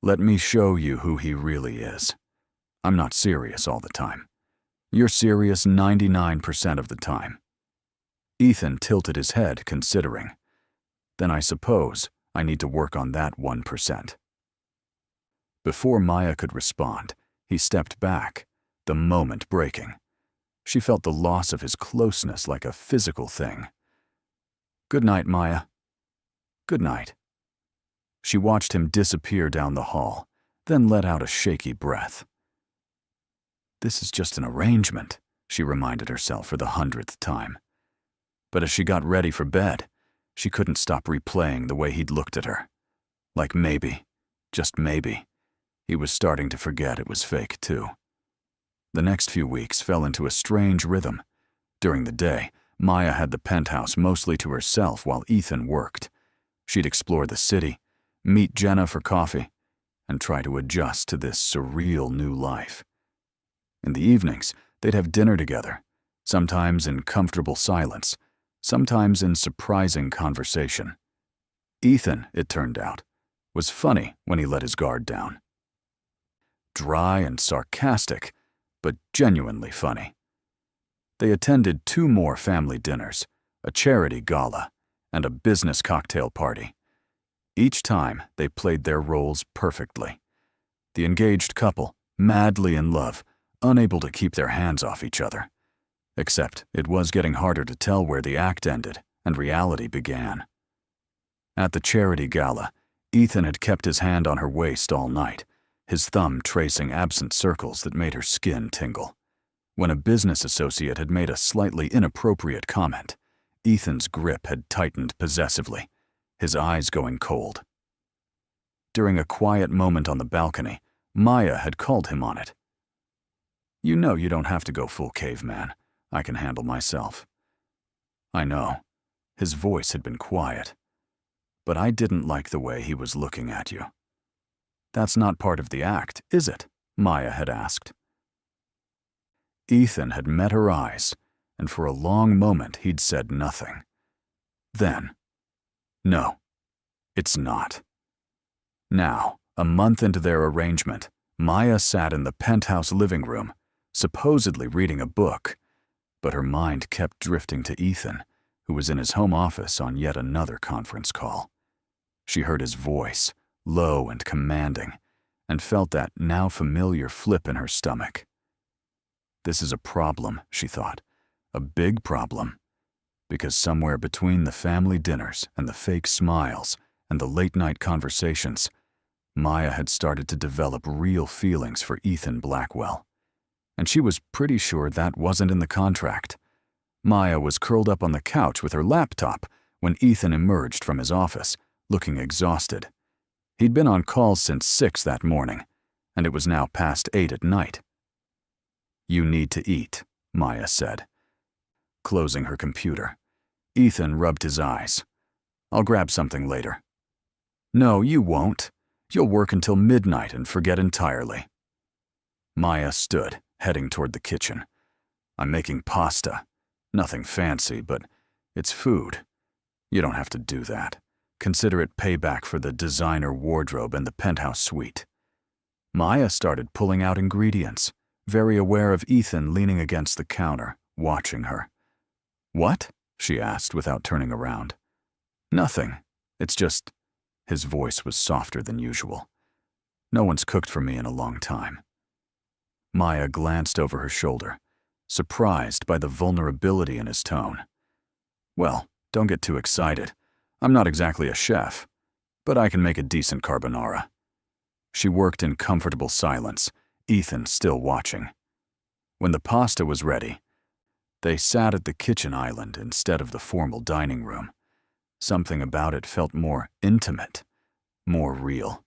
"Let me show you who he really is. I'm not serious all the time. You're serious 99% of the time." Ethan tilted his head, considering. "Then I suppose I need to work on that 1%. Before Maya could respond, he stepped back, the moment breaking. She felt the loss of his closeness like a physical thing. "Good night, Maya." "Good night." She watched him disappear down the hall, then let out a shaky breath. "This is just an arrangement," she reminded herself for the 100th time. But as she got ready for bed, she couldn't stop replaying the way he'd looked at her. Like maybe, just maybe, he was starting to forget it was fake too. The next few weeks fell into a strange rhythm. During the day, Maya had the penthouse mostly to herself while Ethan worked. She'd explore the city, meet Jenna for coffee, and try to adjust to this surreal new life. In the evenings, they'd have dinner together, sometimes in comfortable silence, sometimes in surprising conversation. Ethan, it turned out, was funny when he let his guard down. Dry and sarcastic, but genuinely funny. They attended 2 more family dinners, a charity gala, and a business cocktail party. Each time, they played their roles perfectly. The engaged couple, madly in love, unable to keep their hands off each other. Except it was getting harder to tell where the act ended and reality began. At the charity gala, Ethan had kept his hand on her waist all night, his thumb tracing absent circles that made her skin tingle. When a business associate had made a slightly inappropriate comment, Ethan's grip had tightened possessively, his eyes going cold. During a quiet moment on the balcony, Maya had called him on it. "You know you don't have to go full caveman. I can handle myself." "I know." His voice had been quiet. "But I didn't like the way he was looking at you." "That's not part of the act, is it?" Maya had asked. Ethan had met her eyes, and for a long moment he'd said nothing. Then, "No, it's not." Now, a month into their arrangement, Maya sat in the penthouse living room, supposedly reading a book, but her mind kept drifting to Ethan, who was in his home office on yet another conference call. She heard his voice, low and commanding, and felt that now familiar flip in her stomach. This is a problem, she thought, a big problem, because somewhere between the family dinners and the fake smiles and the late-night conversations, Maya had started to develop real feelings for Ethan Blackwell. And she was pretty sure that wasn't in the contract. Maya was curled up on the couch with her laptop when Ethan emerged from his office, looking exhausted. He'd been on call since 6 that morning, and it was now past 8 at night. "You need to eat," Maya said. Closing her computer, Ethan rubbed his eyes. "I'll grab something later." "No, you won't. You'll work until midnight and forget entirely." Maya stood, heading toward the kitchen. "I'm making pasta. Nothing fancy, but it's food. You don't have to do that. Consider it payback for the designer wardrobe and the penthouse suite." Maya started pulling out ingredients, very aware of Ethan leaning against the counter, watching her. "What?" she asked without turning around. "Nothing. It's just..." His voice was softer than usual. "No one's cooked for me in a long time." Maya glanced over her shoulder, surprised by the vulnerability in his tone. "Well, don't get too excited. I'm not exactly a chef, but I can make a decent carbonara." She worked in comfortable silence, Ethan still watching. When the pasta was ready, they sat at the kitchen island instead of the formal dining room. Something about it felt more intimate, more real.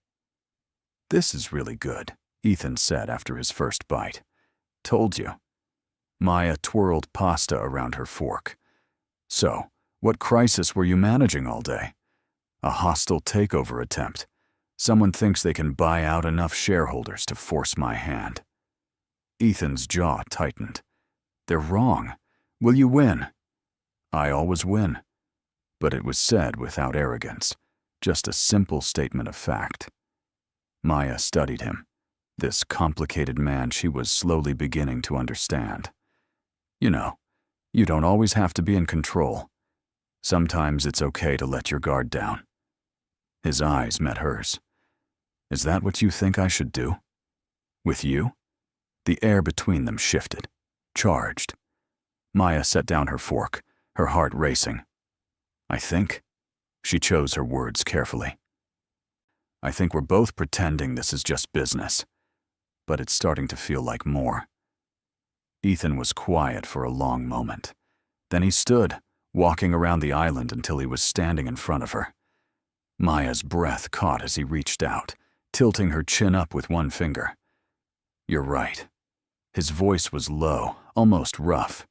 "This is really good," Ethan said after his first bite. "Told you." Maya twirled pasta around her fork. "So, what crisis were you managing all day?" "A hostile takeover attempt. Someone thinks they can buy out enough shareholders to force my hand." Ethan's jaw tightened. "They're wrong. Will you win?" "I always win." But it was said without arrogance, just a simple statement of fact. Maya studied him, this complicated man she was slowly beginning to understand. "You know, you don't always have to be in control. Sometimes it's okay to let your guard down." His eyes met hers. "Is that what you think I should do? With you?" The air between them shifted, charged. Maya set down her fork, her heart racing. "I think..." She chose her words carefully. "I think we're both pretending this is just business, but it's starting to feel like more." Ethan was quiet for a long moment. Then he stood, walking around the island until he was standing in front of her. Maya's breath caught as he reached out, tilting her chin up with one finger. "You're right." His voice was low, almost rough.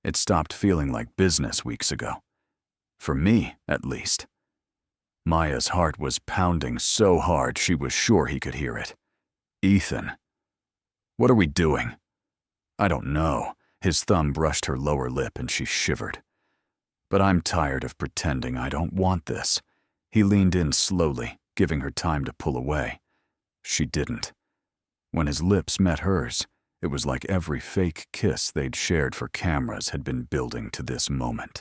It stopped feeling like business weeks ago. For me, at least. Maya's heart was pounding so hard she was sure he could hear it. Ethan. What are we doing? I don't know. His thumb brushed her lower lip and she shivered. But I'm tired of pretending I don't want this. He leaned in slowly, giving her time to pull away. She didn't. When his lips met hers, it was like every fake kiss they'd shared for cameras had been building to this moment.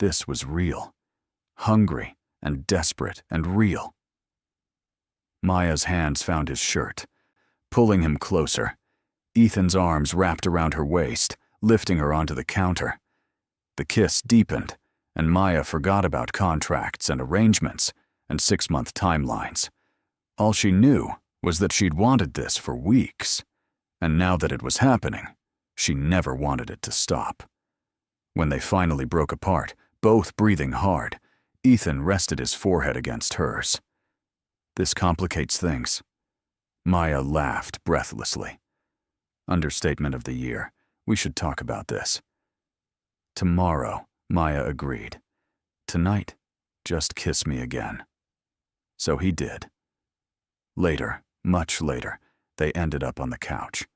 This was real. Hungry and desperate and real. Maya's hands found his shirt, pulling him closer. Ethan's arms wrapped around her waist, lifting her onto the counter. The kiss deepened, and Maya forgot about contracts and arrangements and 6-month timelines. All she knew was that she'd wanted this for weeks, and now that it was happening, she never wanted it to stop. When they finally broke apart, both breathing hard, Ethan rested his forehead against hers. This complicates things. Maya laughed breathlessly. Understatement of the year. We should talk about this. Tomorrow, Maya agreed. Tonight, just kiss me again. So he did. Later, much later, they ended up on the couch.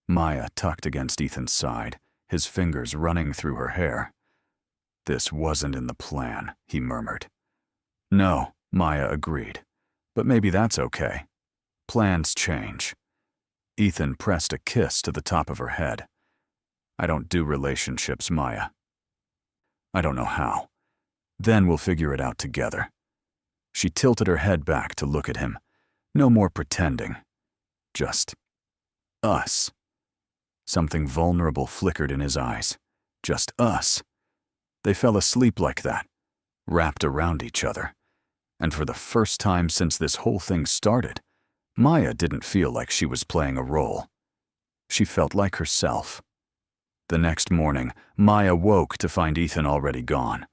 Maya tucked against Ethan's side, his fingers running through her hair. This wasn't in the plan, he murmured. No, Maya agreed. But maybe that's okay. Plans change. Ethan pressed a kiss to the top of her head. I don't do relationships, Maya. I don't know how. Then we'll figure it out together. She tilted her head back to look at him. No more pretending. Just us. Something vulnerable flickered in his eyes. Just us. They fell asleep like that, wrapped around each other. And for the first time since this whole thing started, Maya didn't feel like she was playing a role. She felt like herself. The next morning, Maya woke to find Ethan already gone,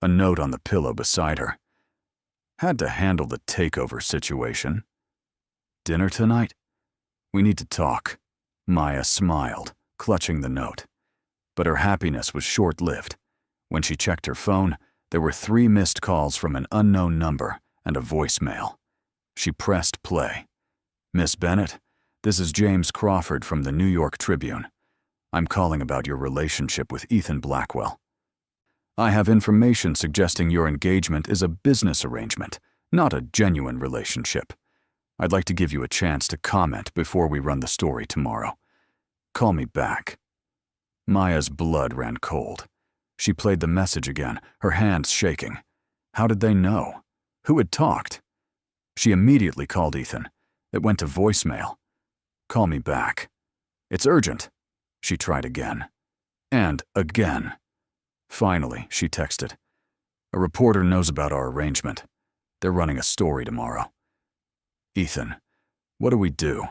a note on the pillow beside her. Had to handle the takeover situation. Dinner tonight? We need to talk. Maya smiled, clutching the note. But her happiness was short-lived. When she checked her phone, there were 3 missed calls from an unknown number and a voicemail. She pressed play. Miss Bennett, this is James Crawford from the New York Tribune. I'm calling about your relationship with Ethan Blackwell. I have information suggesting your engagement is a business arrangement, not a genuine relationship. I'd like to give you a chance to comment before we run the story tomorrow. Call me back. Maya's blood ran cold. She played the message again, her hands shaking. How did they know? Who had talked? She immediately called Ethan. It went to voicemail. Call me back. It's urgent. She tried again. And again. Finally, she texted. A reporter knows about our arrangement. They're running a story tomorrow. Ethan, what do we do?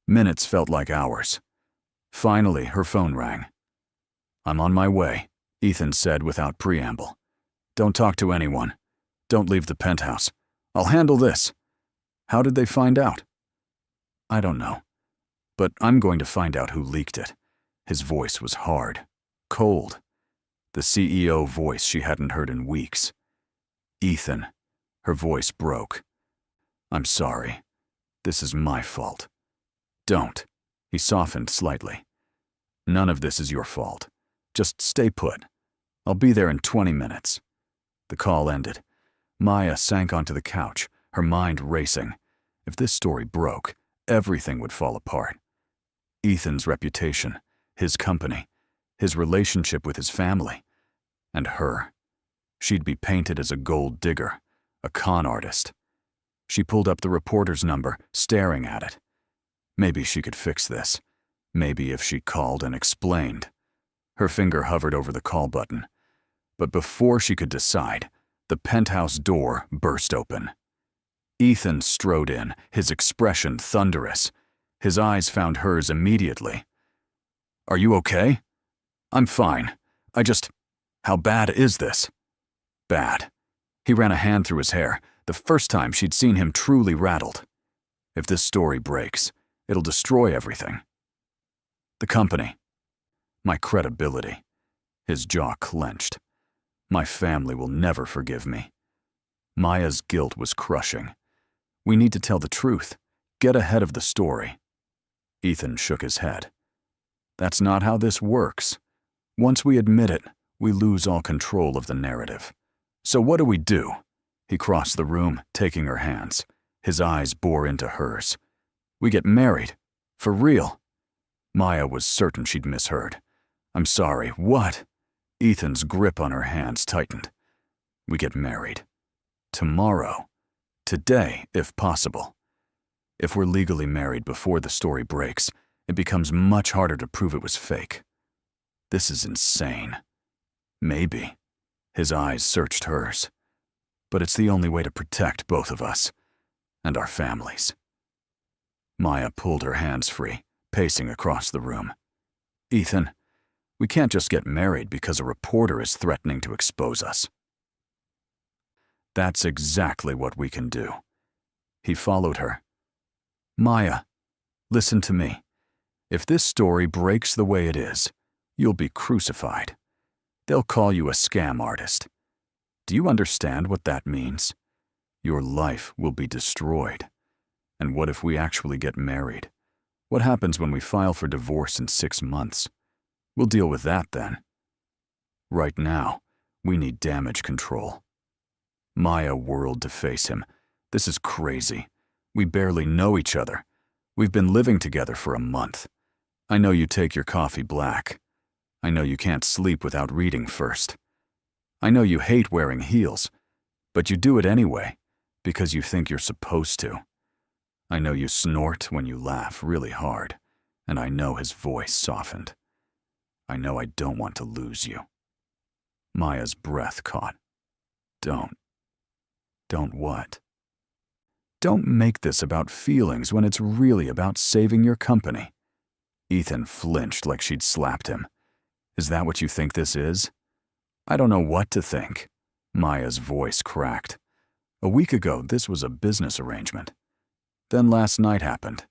Minutes felt like hours. Finally, her phone rang. I'm on my way, Ethan said without preamble. Don't talk to anyone. Don't leave the penthouse. I'll handle this. How did they find out? I don't know. But I'm going to find out who leaked it. His voice was hard, cold. The CEO voice she hadn't heard in weeks. Ethan. Her voice broke. I'm sorry. This is my fault. Don't. He softened slightly. None of this is your fault. Just stay put. I'll be there in 20 minutes. The call ended. Maya sank onto the couch, her mind racing. If this story broke, everything would fall apart. Ethan's reputation, his company, his relationship with his family, and her. She'd be painted as a gold digger, a con artist. She pulled up the reporter's number, staring at it. Maybe she could fix this. Maybe if she called and explained. Her finger hovered over the call button. But before she could decide, the penthouse door burst open. Ethan strode in, his expression thunderous. His eyes found hers immediately. Are you okay? I'm fine. How bad is this? Bad. He ran a hand through his hair, the first time she'd seen him truly rattled. If this story breaks, it'll destroy everything. The company. My credibility. His jaw clenched. My family will never forgive me. Maya's guilt was crushing. We need to tell the truth. Get ahead of the story. Ethan shook his head. That's not how this works. Once we admit it, we lose all control of the narrative. So what do? He crossed the room, taking her hands. His eyes bore into hers. We get married. For real. Maya was certain she'd misheard. I'm sorry, what? Ethan's grip on her hands tightened. We get married. Tomorrow. Today, if possible. If we're legally married before the story breaks, it becomes much harder to prove it was fake. This is insane. Maybe. His eyes searched hers. But it's the only way to protect both of us. And our families. Maya pulled her hands free, pacing across the room. Ethan, we can't just get married because a reporter is threatening to expose us. That's exactly what we can do. He followed her. Maya, listen to me. If this story breaks the way it is, you'll be crucified. They'll call you a scam artist. Do you understand what that means? Your life will be destroyed. And what if we actually get married? What happens when we file for divorce in 6 months? We'll deal with that then. Right now, we need damage control. Maya whirled to face him. This is crazy. We barely know each other. We've been living together for a month. I know you take your coffee black. I know you can't sleep without reading first. I know you hate wearing heels, but you do it anyway, because you think you're supposed to. I know you snort when you laugh really hard, and I know his voice softened. I know I don't want to lose you. Maya's breath caught. Don't. Don't what? Don't make this about feelings when it's really about saving your company. Ethan flinched like she'd slapped him. Is that what you think this is? I don't know what to think. Maya's voice cracked. A week ago, this was a business arrangement. Then last night happened.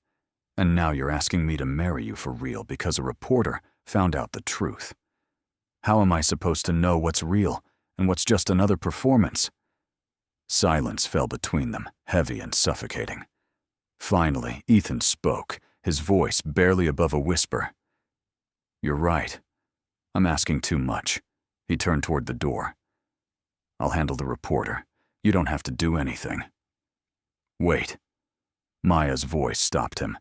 And now you're asking me to marry you for real because a reporter found out the truth. How am I supposed to know what's real and what's just another performance? Silence fell between them, heavy and suffocating. Finally, Ethan spoke, his voice barely above a whisper. You're right. I'm asking too much. He turned toward the door. I'll handle the reporter. You don't have to do anything. Wait. Maya's voice stopped him.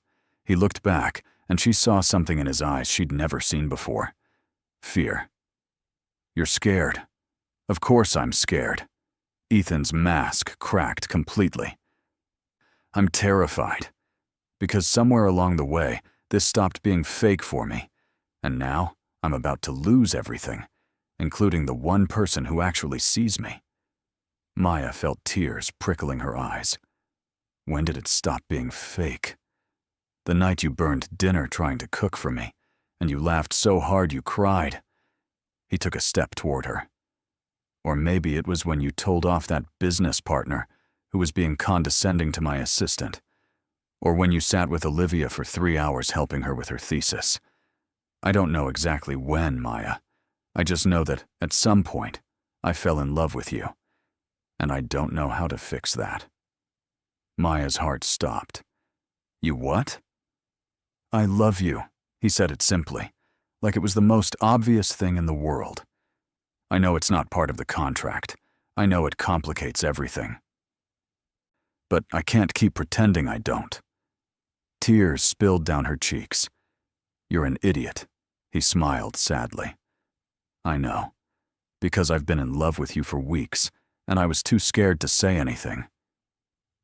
He looked back, and she saw something in his eyes she'd never seen before. Fear. You're scared. Of course I'm scared. Ethan's mask cracked completely. I'm terrified. Because somewhere along the way, this stopped being fake for me. And now, I'm about to lose everything, including the one person who actually sees me. Maya felt tears prickling her eyes. When did it stop being fake? The night you burned dinner trying to cook for me, and you laughed so hard you cried. He took a step toward her. Or maybe it was when you told off that business partner who was being condescending to my assistant. Or when you sat with Olivia for 3 hours helping her with her thesis. I don't know exactly when, Maya. I just know that, at some point, I fell in love with you. And I don't know how to fix that. Maya's heart stopped. You what? I love you, he said it simply, like it was the most obvious thing in the world. I know it's not part of the contract. I know it complicates everything. But I can't keep pretending I don't. Tears spilled down her cheeks. You're an idiot, he smiled sadly. I know, because I've been in love with you for weeks, and I was too scared to say anything.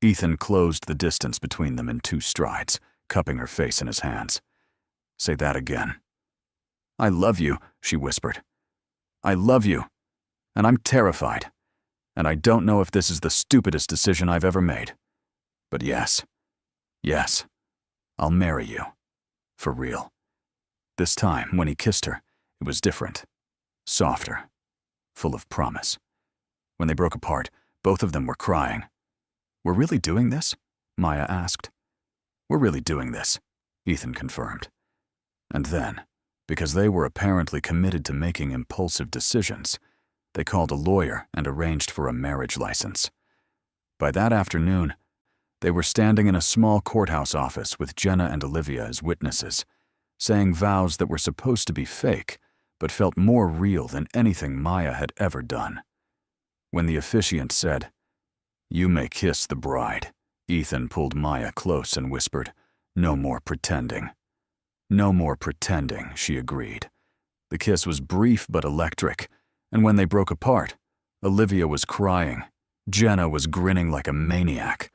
Ethan closed the distance between them in 2 strides, cupping her face in his hands. Say that again. I love you, she whispered. I love you, and I'm terrified, and I don't know if this is the stupidest decision I've ever made. But yes, I'll marry you. For real. This time, when he kissed her, it was different. Softer. Full of promise. When they broke apart, both of them were crying. We're really doing this? Maya asked. We're really doing this, Ethan confirmed. And then, because they were apparently committed to making impulsive decisions, they called a lawyer and arranged for a marriage license. By that afternoon, they were standing in a small courthouse office with Jenna and Olivia as witnesses, saying vows that were supposed to be fake, but felt more real than anything Maya had ever done. When the officiant said, "You may kiss the bride," Ethan pulled Maya close and whispered, "No more pretending." "No more pretending," she agreed. The kiss was brief but electric, and when they broke apart, Olivia was crying, Jenna was grinning like a maniac,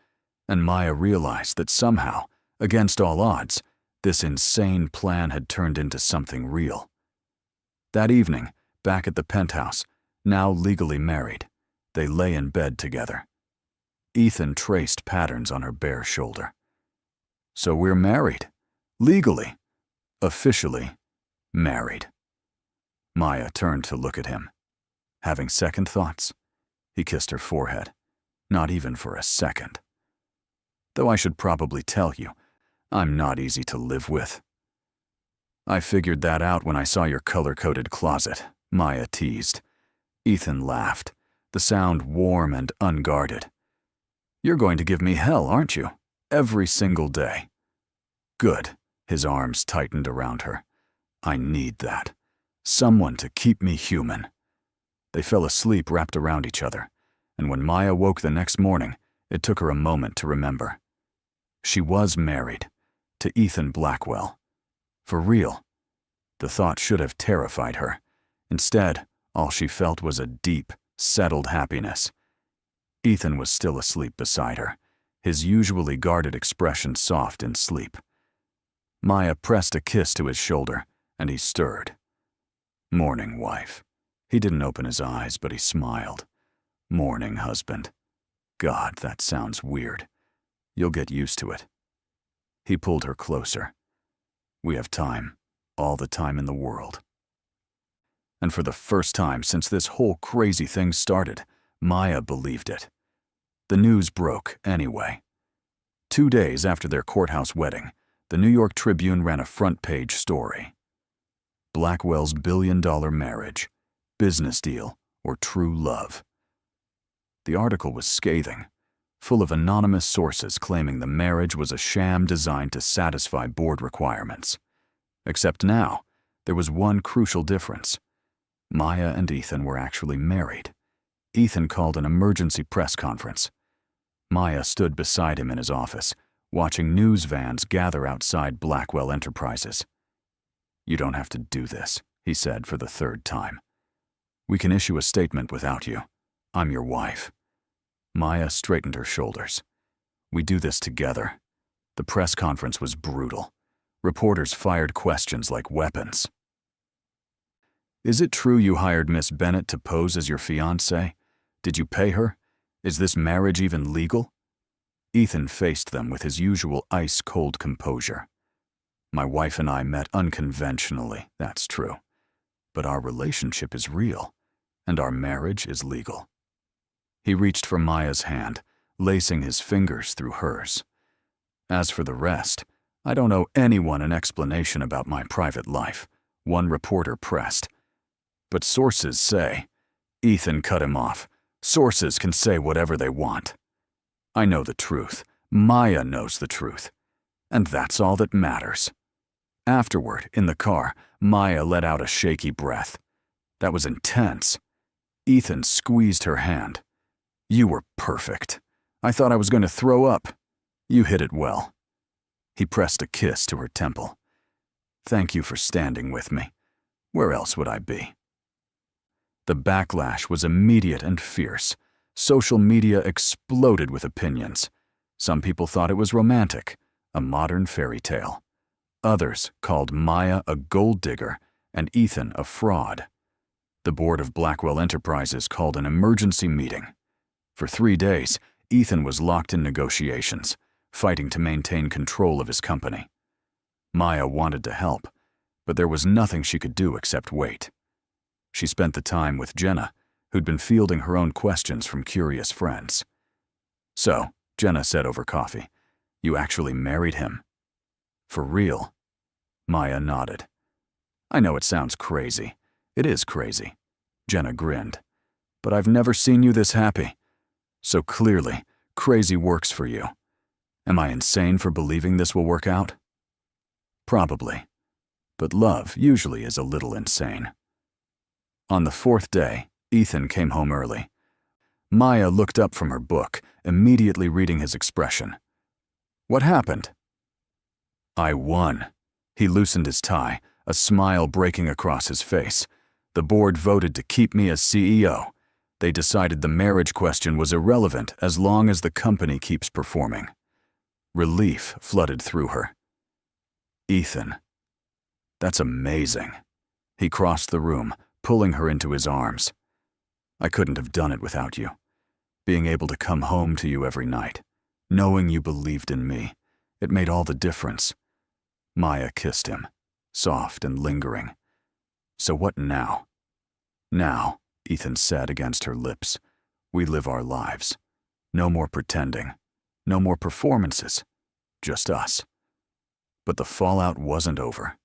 and Maya realized that somehow, against all odds, this insane plan had turned into something real. That evening, back at the penthouse, now legally married, they lay in bed together. Ethan traced patterns on her bare shoulder. "So we're married. Legally. Officially married." Maya turned to look at him. Having second thoughts, he kissed her forehead. "Not even for a second. Though I should probably tell you, I'm not easy to live with." "I figured that out when I saw your color-coded closet," Maya teased. Ethan laughed, the sound warm and unguarded. "You're going to give me hell, aren't you? Every single day." "Good." His arms tightened around her. "I need that. Someone to keep me human." They fell asleep wrapped around each other, and when Maya woke the next morning, it took her a moment to remember. She was married, to Ethan Blackwell. For real. The thought should have terrified her. Instead, all she felt was a deep, settled happiness. Ethan was still asleep beside her, his usually guarded expression soft in sleep. Maya pressed a kiss to his shoulder, and he stirred. "Morning, wife." He didn't open his eyes, but he smiled. "Morning, husband." God, that sounds weird. You'll get used to it. He pulled her closer. "We have time, all the time in the world." And for the first time since this whole crazy thing started, Maya believed it. The news broke anyway. 2 days after their courthouse wedding, the New York Tribune ran a front-page story. Blackwell's billion-dollar marriage, business deal, or true love. The article was scathing, full of anonymous sources claiming the marriage was a sham designed to satisfy board requirements. Except now, there was one crucial difference. Maya and Ethan were actually married. Ethan called an emergency press conference. Maya stood beside him in his office, watching news vans gather outside Blackwell Enterprises. "You don't have to do this," he said for the third time. "We can issue a statement without you. I'm your wife." Maya straightened her shoulders. "We do this together." The press conference was brutal. Reporters fired questions like weapons. "Is it true you hired Miss Bennett to pose as your fiancée? Did you pay her? Is this marriage even legal?" Ethan faced them with his usual ice-cold composure. "My wife and I met unconventionally, that's true. But our relationship is real, and our marriage is legal." He reached for Maya's hand, lacing his fingers through hers. "As for the rest, I don't owe anyone an explanation about my private life," one reporter pressed. "But sources say..." Ethan cut him off. "Sources can say whatever they want. I know the truth. Maya knows the truth. And that's all that matters." Afterward, in the car, Maya let out a shaky breath. That was intense. Ethan squeezed her hand. "You were perfect. I thought I was going to throw up. You hit it well." He pressed a kiss to her temple. "Thank you for standing with me. Where else would I be?" The backlash was immediate and fierce. Social media exploded with opinions. Some people thought it was romantic, a modern fairy tale. Others called Maya a gold digger and Ethan a fraud. The board of Blackwell Enterprises called an emergency meeting. For 3 days, Ethan was locked in negotiations, fighting to maintain control of his company. Maya wanted to help, but there was nothing she could do except wait. She spent the time with Jenna, who'd been fielding her own questions from curious friends. "So," Jenna said over coffee, "you actually married him?" "For real?" Maya nodded. "I know it sounds crazy. It is crazy." Jenna grinned. "But I've never seen you this happy. So clearly, Crazy works for you. Am I insane for believing this will work out? Probably. But love usually is a little insane. On the 4th day, Ethan came home early. Maya looked up from her book, immediately reading his expression. What happened? I won. He loosened his tie, a smile breaking across his face. The board voted to keep me as CEO. They decided the marriage question was irrelevant as long as the company keeps performing. Relief flooded through her. Ethan. That's amazing. He crossed the room, pulling her into his arms. I couldn't have done it without you. Being able to come home to you every night, knowing you believed in me, it made all the difference. Maya kissed him, soft and lingering. So what now? Now, Ethan said against her lips, we live our lives. No more pretending. No more performances. Just us. But the fallout wasn't over.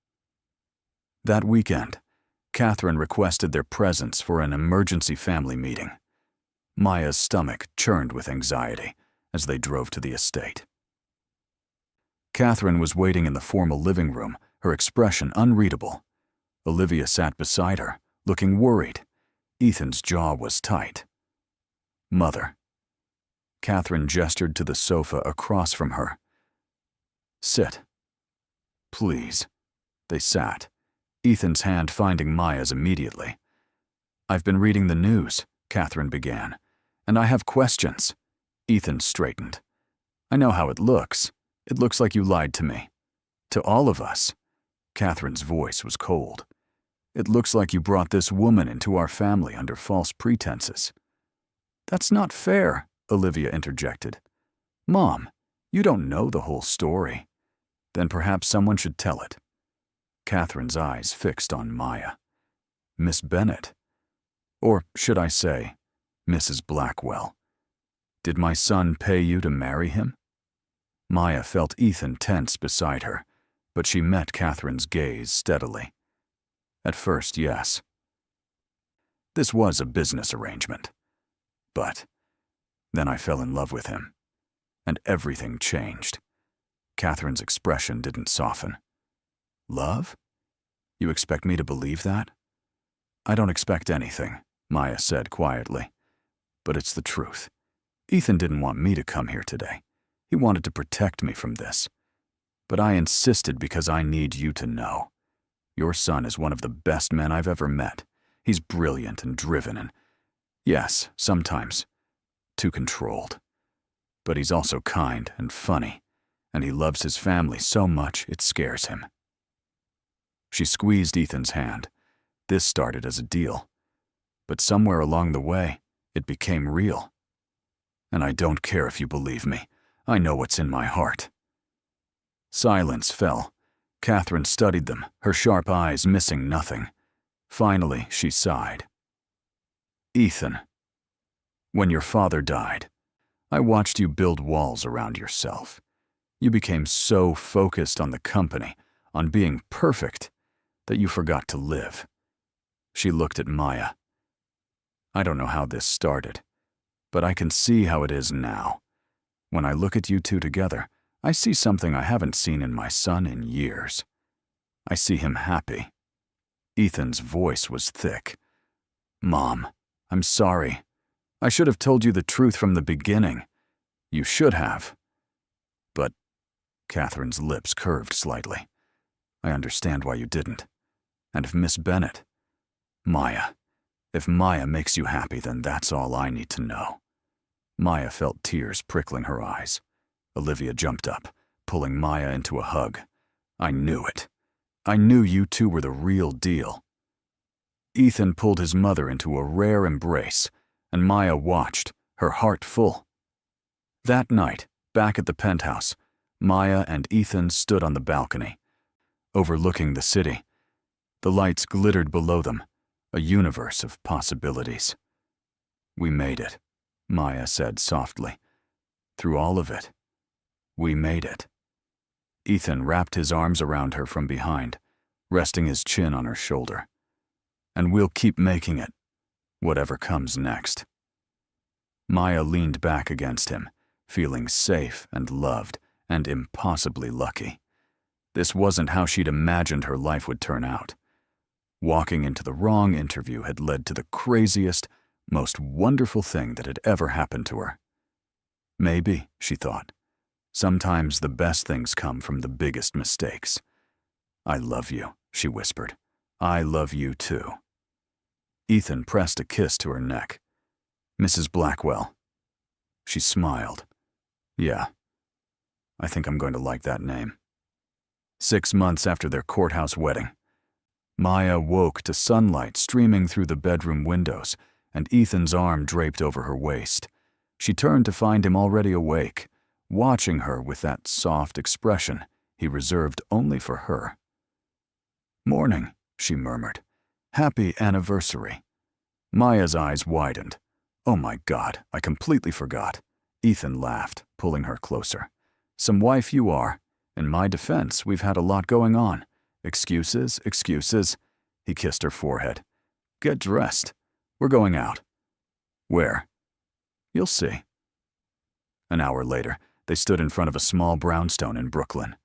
That weekend, Catherine requested their presence for an emergency family meeting. Maya's stomach churned with anxiety as they drove to the estate. Catherine was waiting in the formal living room, her expression unreadable. Olivia sat beside her, looking worried. Ethan's jaw was tight. Mother. Catherine gestured to the sofa across from her. Sit. Please. They sat, Ethan's hand finding Maya's immediately. I've been reading the news, Catherine began, and I have questions. Ethan straightened. I know how it looks. It looks like you lied to me. To all of us. Catherine's voice was cold. It looks like you brought this woman into our family under false pretenses. That's not fair, Olivia interjected. Mom, you don't know the whole story. Then perhaps someone should tell it. Catherine's eyes fixed on Maya. Miss Bennett. Or should I say, Mrs. Blackwell. Did my son pay you to marry him? Maya felt Ethan tense beside her, but she met Catherine's gaze steadily. At first, yes. This was a business arrangement. But then I fell in love with him, and everything changed. Catherine's expression didn't soften. Love? You expect me to believe that? I don't expect anything, Maya said quietly. But it's the truth. Ethan didn't want me to come here today. He wanted to protect me from this. But I insisted because I need you to know. Your son is one of the best men I've ever met. He's brilliant and driven and, yes, sometimes, too controlled. But he's also kind and funny, and he loves his family so much it scares him. She squeezed Ethan's hand. This started as a deal. But somewhere along the way, it became real. And I don't care if you believe me. I know what's in my heart. Silence fell. Catherine studied them, her sharp eyes missing nothing. Finally, she sighed. Ethan, when your father died, I watched you build walls around yourself. You became so focused on the company, on being perfect, that you forgot to live. She looked at Maya. I don't know how this started, but I can see how it is now. When I look at you two together, I see something I haven't seen in my son in years. I see him happy. Ethan's voice was thick. Mom, I'm sorry. I should have told you the truth from the beginning. You should have. But Catherine's lips curved slightly. I understand why you didn't. And if Miss Bennett, Maya, if Maya makes you happy, then that's all I need to know. Maya felt tears prickling her eyes. Olivia jumped up, pulling Maya into a hug. I knew it. I knew you two were the real deal. Ethan pulled his mother into a rare embrace, and Maya watched, her heart full. That night, back at the penthouse, Maya and Ethan stood on the balcony, overlooking the city. The lights glittered below them, a universe of possibilities. We made it, Maya said softly. Through all of it, we made it. Ethan wrapped his arms around her from behind, resting his chin on her shoulder. And we'll keep making it, whatever comes next. Maya leaned back against him, feeling safe and loved and impossibly lucky. This wasn't how she'd imagined her life would turn out. Walking into the wrong interview had led to the craziest, most wonderful thing that had ever happened to her. Maybe, she thought, sometimes the best things come from the biggest mistakes. I love you, she whispered. I love you too. Ethan pressed a kiss to her neck. Mrs. Blackwell. She smiled. Yeah, I think I'm going to like that name. 6 months after their courthouse wedding, Maya woke to sunlight streaming through the bedroom windows and Ethan's arm draped over her waist. She turned to find him already awake, watching her with that soft expression he reserved only for her. Morning, she murmured. Happy anniversary. Maya's eyes widened. Oh my God, I completely forgot. Ethan laughed, pulling her closer. Some wife you are. In my defense, we've had a lot going on. Excuses, excuses. He kissed her forehead. Get dressed. We're going out. Where? You'll see. An hour later, they stood in front of a small brownstone in Brooklyn.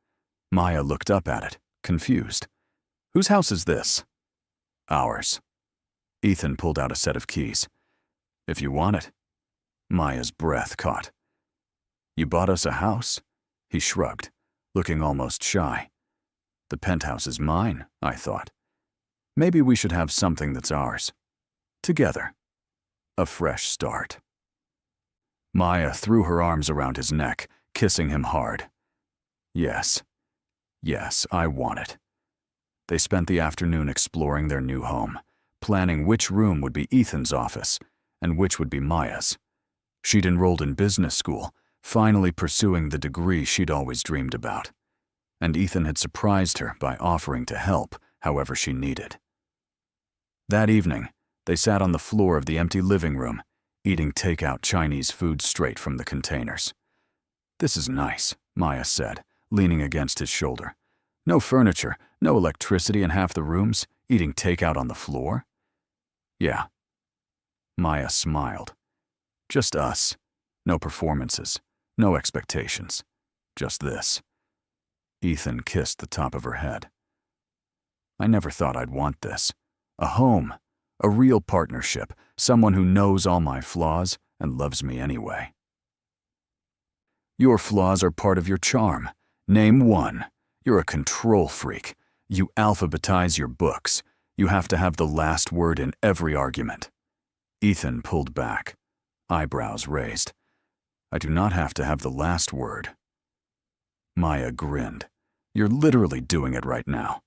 Maya looked up at it, confused. Whose house is this? Ours. Ethan pulled out a set of keys. If you want it. Maya's breath caught. You bought us a house? He shrugged, looking almost shy. The penthouse is mine, I thought. Maybe we should have something that's ours. Together. A fresh start. Maya threw her arms around his neck, kissing him hard. Yes. Yes, I want it. They spent the afternoon exploring their new home, planning which room would be Ethan's office and which would be Maya's. She'd enrolled in business school, finally pursuing the degree she'd always dreamed about. And Ethan had surprised her by offering to help however she needed. That evening, they sat on the floor of the empty living room, eating takeout Chinese food straight from the containers. This is nice, Maya said, leaning against his shoulder. No furniture, no electricity in half the rooms, eating takeout on the floor? Yeah. Maya smiled. Just us. No performances, no expectations. Just this. Ethan kissed the top of her head. I never thought I'd want this. A home, a real partnership, someone who knows all my flaws and loves me anyway. Your flaws are part of your charm. Name one. You're a control freak. You alphabetize your books. You have to have the last word in every argument. Ethan pulled back, eyebrows raised. I do not have to have the last word. Maya grinned. You're literally doing it right now.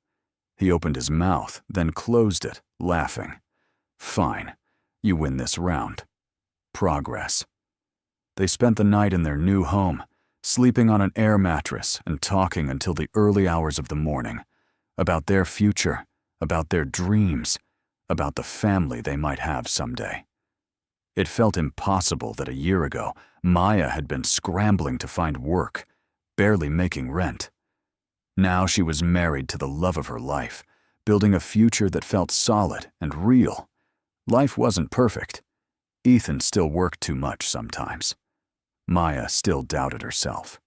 He opened his mouth, then closed it, laughing. Fine. You win this round. Progress. They spent the night in their new home, sleeping on an air mattress and talking until the early hours of the morning, about their future, about their dreams, about the family they might have someday. It felt impossible that a year ago, Maya had been scrambling to find work, barely making rent. Now she was married to the love of her life, building a future that felt solid and real. Life wasn't perfect. Ethan still worked too much sometimes. Maya still doubted herself.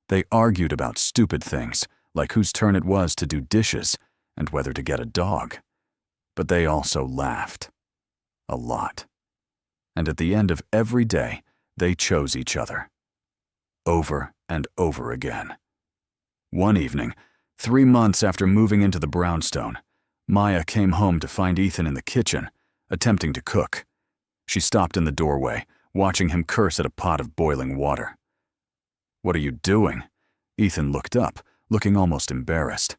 They argued about stupid things, like whose turn it was to do dishes and whether to get a dog. But they also laughed. A lot. And at the end of every day, they chose each other. Over and over again. One evening, 3 months after moving into the brownstone, Maya came home to find Ethan in the kitchen, attempting to cook. She stopped in the doorway, watching him curse at a pot of boiling water. What are you doing? Ethan looked up, looking almost embarrassed.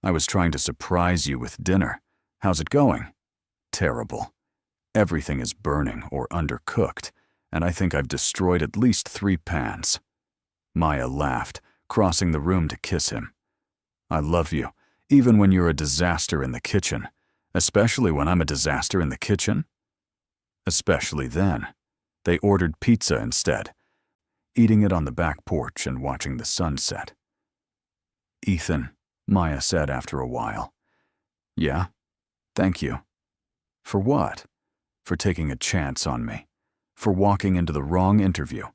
I was trying to surprise you with dinner. How's it going? Terrible. Everything is burning or undercooked, and I think I've destroyed at least 3 pans. Maya laughed, crossing the room to kiss him. I love you, even when you're a disaster in the kitchen, especially when I'm a disaster in the kitchen. Especially then. They ordered pizza instead, eating it on the back porch and watching the sunset. Ethan, Maya said after a while. Yeah? Thank you. For what? For taking a chance on me. For walking into the wrong interview.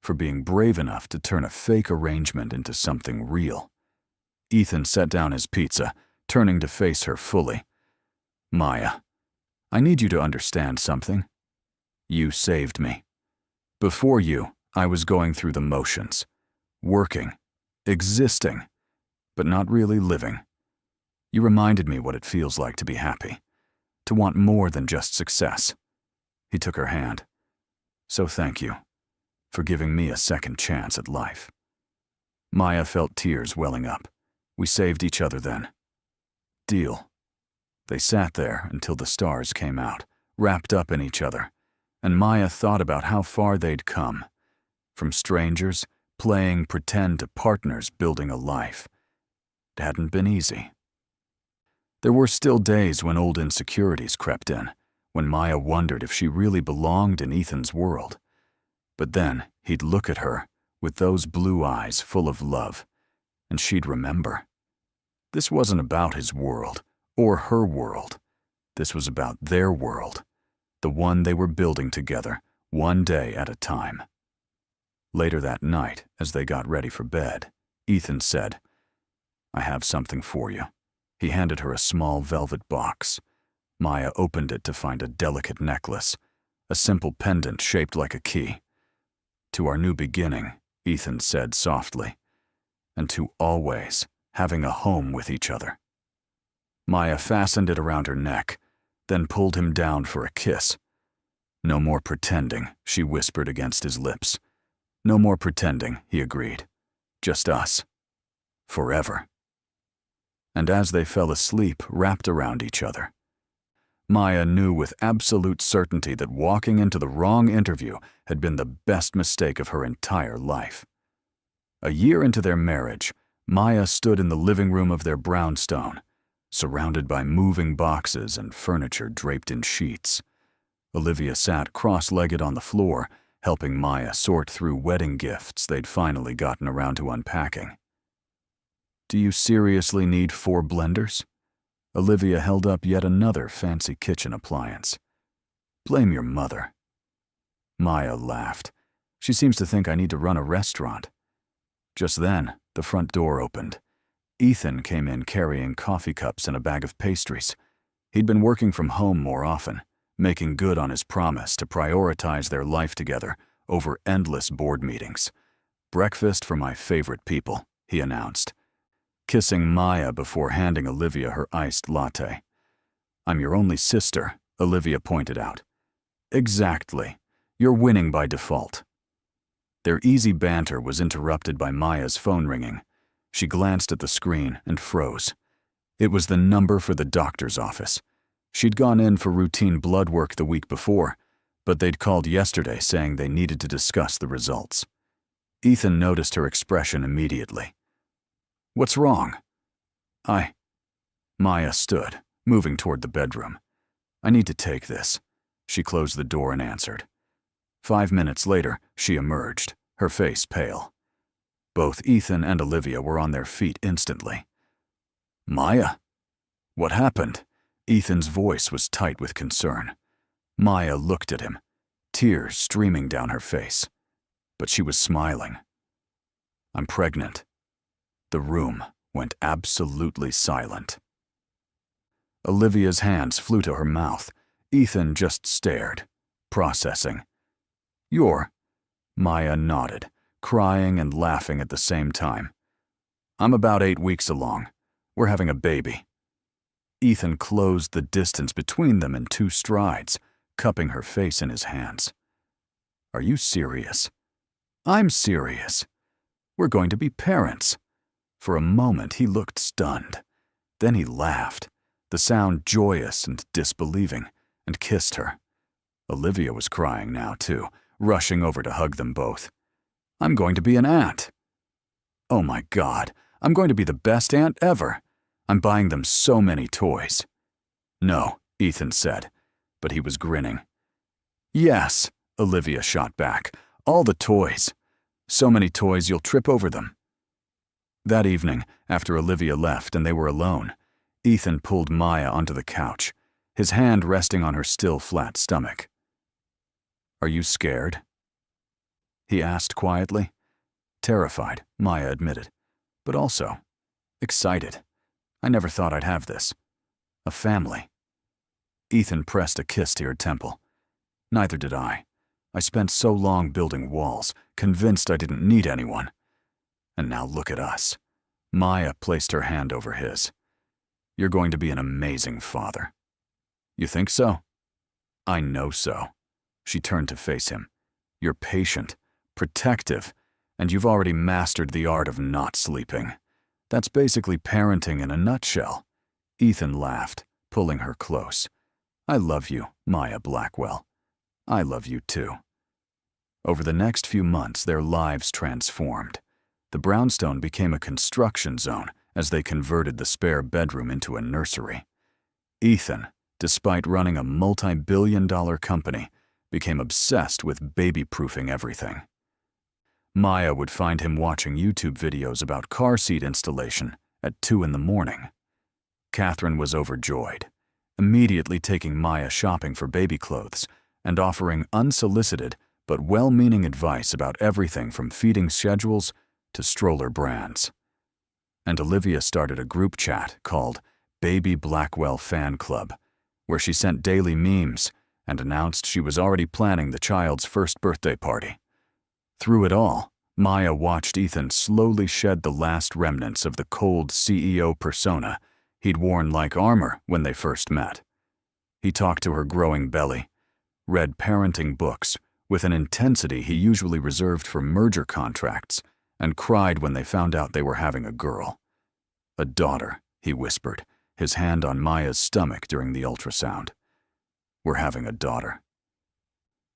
for being brave enough to turn a fake arrangement into something real. Ethan set down his pizza, turning to face her fully. Maya, I need you to understand something. You saved me. Before you, I was going through the motions, working, existing, but not really living. You reminded me what it feels like to be happy, to want more than just success. He took her hand. So thank you for giving me a second chance at life. Maya felt tears welling up. We saved each other then. Deal. They sat there until the stars came out, wrapped up in each other, and Maya thought about how far they'd come. From strangers, playing pretend, to partners building a life. It hadn't been easy. There were still days when old insecurities crept in, when Maya wondered if she really belonged in Ethan's world. But then he'd look at her with those blue eyes full of love, and she'd remember. This wasn't about his world or her world. This was about their world, the one they were building together, one day at a time. Later that night, as they got ready for bed, Ethan said, I have something for you. He handed her a small velvet box. Maya opened it to find a delicate necklace, a simple pendant shaped like a key. To our new beginning, Ethan said softly, and to always having a home with each other. Maya fastened it around her neck, then pulled him down for a kiss. No more pretending, she whispered against his lips. No more pretending, he agreed. Just us. Forever. And as they fell asleep, wrapped around each other, Maya knew with absolute certainty that walking into the wrong interview had been the best mistake of her entire life. A year into their marriage, Maya stood in the living room of their brownstone, surrounded by moving boxes and furniture draped in sheets. Olivia sat cross-legged on the floor, helping Maya sort through wedding gifts they'd finally gotten around to unpacking. Do you seriously need 4 blenders? Olivia held up yet another fancy kitchen appliance. Blame your mother. Maya laughed. She seems to think I need to run a restaurant. Just then, the front door opened. Ethan came in carrying coffee cups and a bag of pastries. He'd been working from home more often, making good on his promise to prioritize their life together over endless board meetings. Breakfast for my favorite people, he announced, kissing Maya before handing Olivia her iced latte. I'm your only sister, Olivia pointed out. Exactly. You're winning by default. Their easy banter was interrupted by Maya's phone ringing. She glanced at the screen and froze. It was the number for the doctor's office. She'd gone in for routine blood work the week before, but they'd called yesterday saying they needed to discuss the results. Ethan noticed her expression immediately. What's wrong? Maya stood, moving toward the bedroom. I need to take this. She closed the door and answered. 5 minutes later, she emerged, her face pale. Both Ethan and Olivia were on their feet instantly. Maya? What happened? Ethan's voice was tight with concern. Maya looked at him, tears streaming down her face. But she was smiling. I'm pregnant. The room went absolutely silent. Olivia's hands flew to her mouth. Ethan just stared, processing. Maya nodded, crying and laughing at the same time. I'm about 8 weeks along. We're having a baby. Ethan closed the distance between them in 2 strides, cupping her face in his hands. Are you serious? I'm serious. We're going to be parents. For a moment, he looked stunned. Then he laughed, the sound joyous and disbelieving, and kissed her. Olivia was crying now, too, rushing over to hug them both. I'm going to be an aunt. Oh my God, I'm going to be the best aunt ever. I'm buying them so many toys. No, Ethan said, but he was grinning. Yes, Olivia shot back. All the toys. So many toys you'll trip over them. That evening, after Olivia left and they were alone, Ethan pulled Maya onto the couch, his hand resting on her still flat stomach. Are you scared? he asked quietly. Terrified, Maya admitted, but also excited. I never thought I'd have this. A family. Ethan pressed a kiss to her temple. Neither did I. I spent so long building walls, convinced I didn't need anyone. And now look at us. Maya placed her hand over his. You're going to be an amazing father. You think so? I know so. She turned to face him. You're patient, protective, and you've already mastered the art of not sleeping. That's basically parenting in a nutshell. Ethan laughed, pulling her close. I love you, Maya Blackwell. I love you too. Over the next few months, their lives transformed. The brownstone became a construction zone as they converted the spare bedroom into a nursery. Ethan, despite running a multi-billion-dollar company, became obsessed with baby-proofing everything. Maya would find him watching YouTube videos about car seat installation at 2 in the morning. Catherine was overjoyed, immediately taking Maya shopping for baby clothes and offering unsolicited but well-meaning advice about everything from feeding schedules to stroller brands. And Olivia started a group chat called Baby Blackwell Fan Club, where she sent daily memes and announced she was already planning the child's first birthday party. Through it all, Maya watched Ethan slowly shed the last remnants of the cold CEO persona he'd worn like armor when they first met. He talked to her growing belly, read parenting books with an intensity he usually reserved for merger contracts, and cried when they found out they were having a girl. A daughter, he whispered, his hand on Maya's stomach during the ultrasound. We're having a daughter.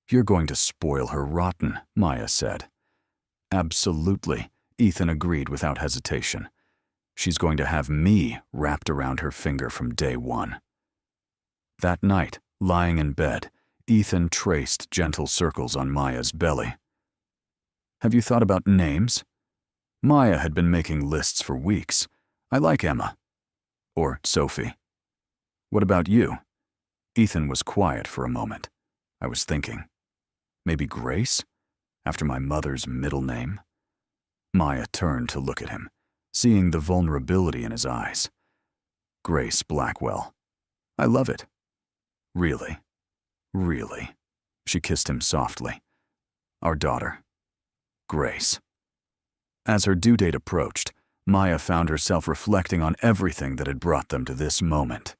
You're going to spoil her rotten, Maya said. Absolutely, Ethan agreed without hesitation. She's going to have me wrapped around her finger from day one. That night, lying in bed, Ethan traced gentle circles on Maya's belly. Have you thought about names? Maya had been making lists for weeks. I like Emma. Or Sophie. What about you? Ethan was quiet for a moment. I was thinking. Maybe Grace? After my mother's middle name? Maya turned to look at him, seeing the vulnerability in his eyes. Grace Blackwell. I love it. Really? Really? She kissed him softly. Our daughter. Grace. As her due date approached, Maya found herself reflecting on everything that had brought them to this moment.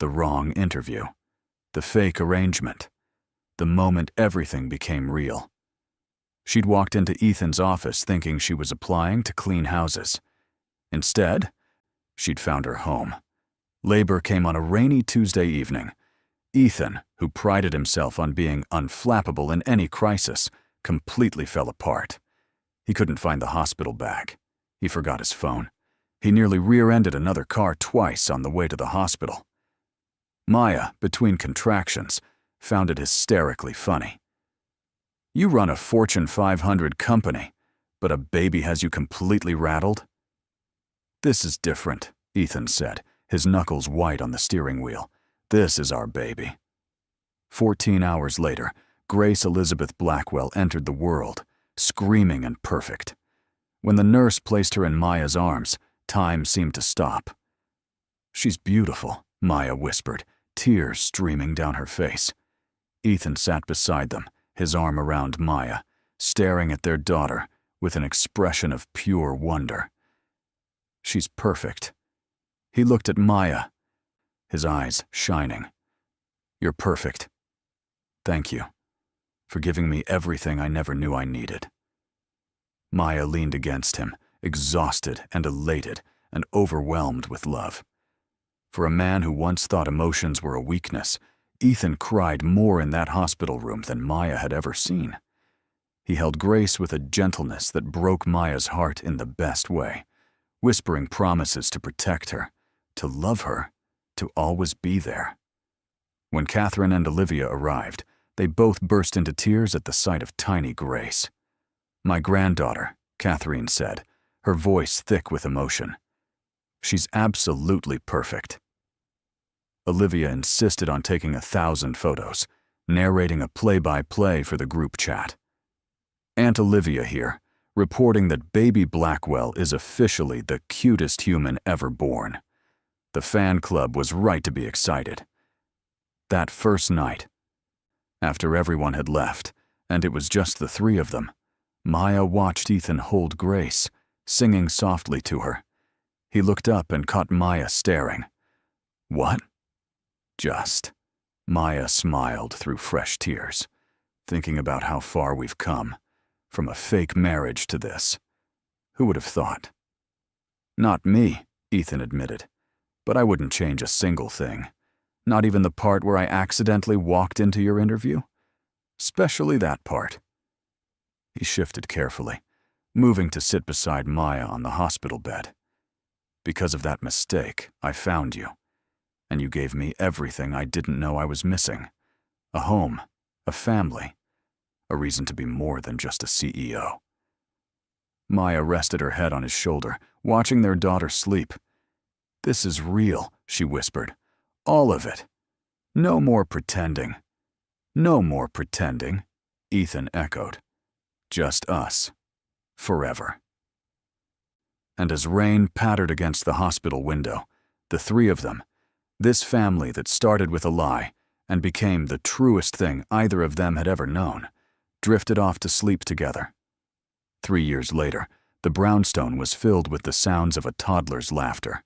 The wrong interview. The fake arrangement. The moment everything became real. She'd walked into Ethan's office thinking she was applying to clean houses. Instead, she'd found her home. Labor came on a rainy Tuesday evening. Ethan, who prided himself on being unflappable in any crisis, completely fell apart. He couldn't find the hospital bag. He forgot his phone. He nearly rear-ended another car twice on the way to the hospital. Maya, between contractions, found it hysterically funny. You run a Fortune 500 company, but a baby has you completely rattled? This is different, Ethan said, his knuckles white on the steering wheel. This is our baby. 14 hours later, Grace Elizabeth Blackwell entered the world, screaming and perfect. When the nurse placed her in Maya's arms, time seemed to stop. She's beautiful, Maya whispered, tears streaming down her face. Ethan sat beside them, his arm around Maya, staring at their daughter with an expression of pure wonder. She's perfect. He looked at Maya, his eyes shining. You're perfect. Thank you for giving me everything I never knew I needed. Maya leaned against him, exhausted and elated and overwhelmed with love. For a man who once thought emotions were a weakness, Ethan cried more in that hospital room than Maya had ever seen. He held Grace with a gentleness that broke Maya's heart in the best way, whispering promises to protect her, to love her, to always be there. When Catherine and Olivia arrived, they both burst into tears at the sight of tiny Grace. My granddaughter, Catherine said, her voice thick with emotion. She's absolutely perfect. Olivia insisted on taking 1,000 photos, narrating a play-by-play for the group chat. Aunt Olivia here, reporting that baby Blackwell is officially the cutest human ever born. The fan club was right to be excited. That first night, after everyone had left, and it was just the three of them, Maya watched Ethan hold Grace, singing softly to her. He looked up and caught Maya staring. What? Just. Maya smiled through fresh tears, thinking about how far we've come, from a fake marriage to this. Who would have thought? Not me, Ethan admitted, but I wouldn't change a single thing. Not even the part where I accidentally walked into your interview. Especially that part. He shifted carefully, moving to sit beside Maya on the hospital bed. Because of that mistake, I found you, and you gave me everything I didn't know I was missing. A home, a family, a reason to be more than just a CEO. Maya rested her head on his shoulder, watching their daughter sleep. This is real, she whispered. All of it. No more pretending. No more pretending, Ethan echoed. Just us. Forever. And as rain pattered against the hospital window, the three of them, this family that started with a lie and became the truest thing either of them had ever known, drifted off to sleep together. 3 years later, the brownstone was filled with the sounds of a toddler's laughter.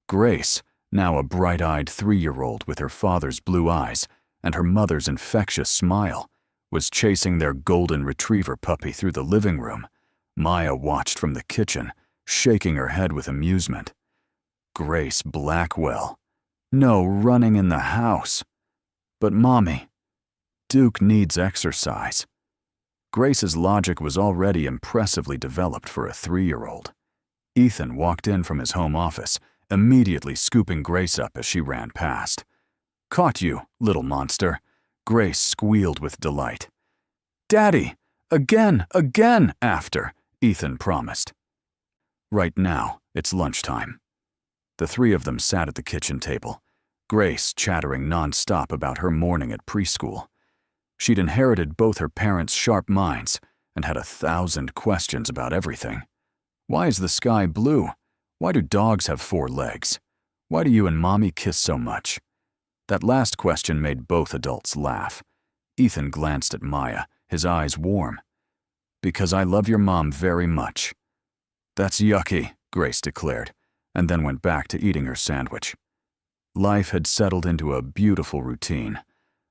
Grace, now a bright-eyed 3-year-old with her father's blue eyes and her mother's infectious smile, was chasing their golden retriever puppy through the living room. Maya watched from the kitchen, shaking her head with amusement. Grace Blackwell. No running in the house. But Mommy, Duke needs exercise. Grace's logic was already impressively developed for a 3-year-old. Ethan walked in from his home office, immediately scooping Grace up as she ran past. Caught you, little monster, Grace squealed with delight. Daddy, again, after, Ethan promised. Right now, it's lunchtime. The three of them sat at the kitchen table, Grace chattering nonstop about her morning at preschool. She'd inherited both her parents' sharp minds and had 1,000 questions about everything. Why is the sky blue? Why do dogs have 4 legs? Why do you and Mommy kiss so much? That last question made both adults laugh. Ethan glanced at Maya, his eyes warm. Because I love your mom very much. That's yucky, Grace declared, and then went back to eating her sandwich. Life had settled into a beautiful routine.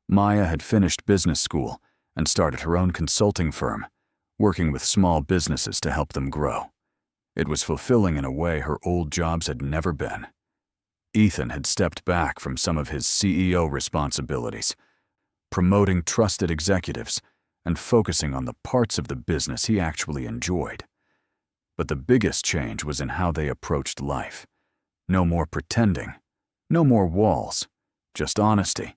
Maya had finished business school and started her own consulting firm, working with small businesses to help them grow. It was fulfilling in a way her old jobs had never been. Ethan had stepped back from some of his CEO responsibilities, promoting trusted executives and focusing on the parts of the business he actually enjoyed. But the biggest change was in how they approached life. No more pretending, no more walls, just honesty,